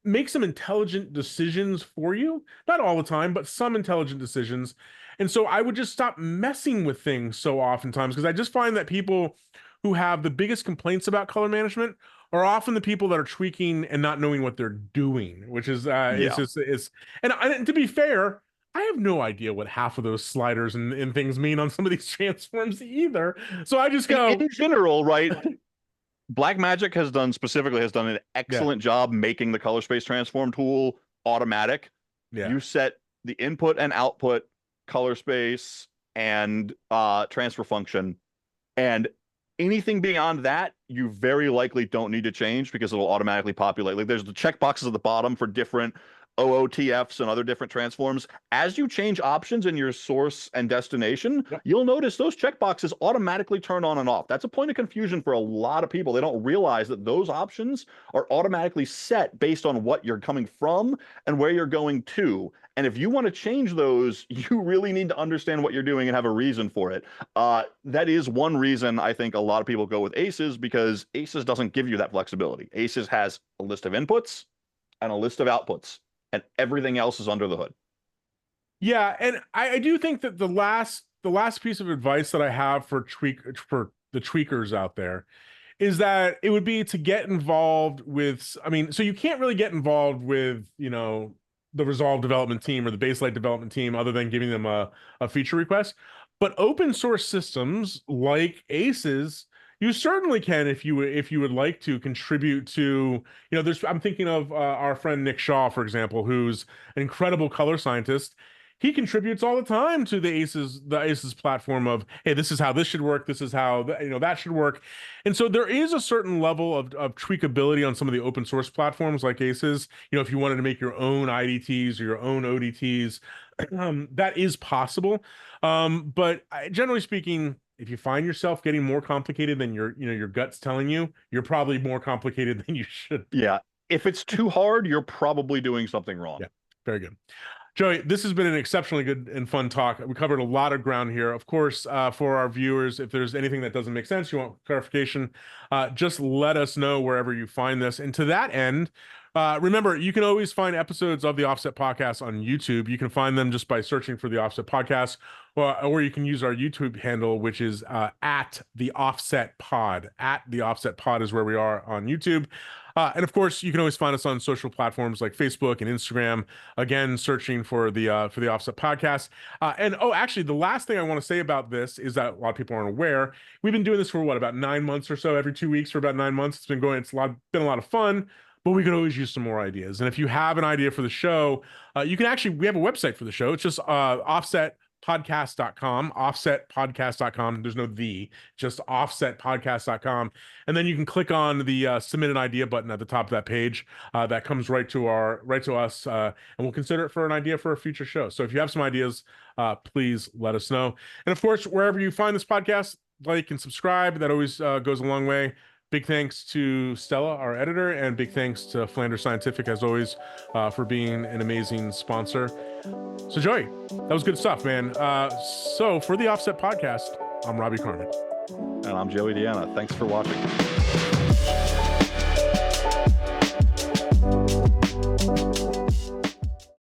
make some intelligent decisions for you. Not all the time, but some intelligent decisions. And so I would just stop messing with things so oftentimes, because I just find that people who have the biggest complaints about color management are often the people that are tweaking and not knowing what they're doing, which is Yeah. and to be fair, I have no idea what half of those sliders and things mean on some of these transforms either. So I just go, In general, right? Blackmagic has done an yeah, excellent job making the color space transform tool automatic. yeah. You set the input and output color space and transfer function, and anything beyond that, you very likely don't need to change because it'll automatically populate. Like there's the checkboxes at the bottom for different OOTFs and other different transforms. As you change options in your source and destination, Yep. you'll notice those checkboxes automatically turn on and off. That's a point of confusion for a lot of people. They don't realize that those options are automatically set based on what you're coming from and where you're going to. And if you want to change those, you really need to understand what you're doing and have a reason for it. That is one reason I think a lot of people go with Aces, because Aces doesn't give you that flexibility. Aces has a list of inputs and a list of outputs, and everything else is under the hood. Yeah, and I do think that the last piece of advice that I have for the tweakers out there is that it would be to get involved with, I mean, so you can't really get involved with, the Resolve development team or the Baselight development team other than giving them a feature request. But open source systems like Aces, you certainly can, if you would like to contribute to, I'm thinking of our friend Nick Shaw, for example, who's an incredible color scientist. He contributes all the time to the Aces platform of, hey, this is how this should work, this is how that should work. And so there is a certain level of tweakability on some of the open source platforms like Aces. If you wanted to make your own IDTs or your own ODTs, that is possible. But generally speaking, if you find yourself getting more complicated than your gut's telling you, you're probably more complicated than you should be. Yeah. If it's too hard, you're probably doing something wrong. Yeah, very good. Joey, this has been an exceptionally good and fun talk. We covered a lot of ground here. Of course, for our viewers, if there's anything that doesn't make sense, you want clarification, just let us know wherever you find this. And to that end, remember, you can always find episodes of the Offset Podcast on YouTube. You can find them just by searching for the Offset Podcast, or you can use our YouTube handle, which is at the Offset Pod. At the Offset Pod is where we are on YouTube. And of course, you can always find us on social platforms like Facebook and Instagram. Again, searching for the Offset Podcast. Actually, the last thing I want to say about this is that a lot of people aren't aware. We've been doing this for about 9 months or so, every 2 weeks for about 9 months. It's been going. It's been a lot of fun. But we could always use some more ideas. And if you have an idea for the show, we have a website for the show. It's just offsetpodcast.com, offsetpodcast.com. There's no just offsetpodcast.com. And then you can click on the submit an idea button at the top of that page. That comes right to us, and we'll consider it for an idea for a future show. So if you have some ideas, please let us know. And of course, wherever you find this podcast, like and subscribe. That always goes a long way. Big thanks to Stella, our editor, and big thanks to Flanders Scientific, as always, for being an amazing sponsor. So, Joey, that was good stuff, man. So, for the Offset Podcast, I'm Robbie Carmen. And I'm Joey Deanna. Thanks for watching.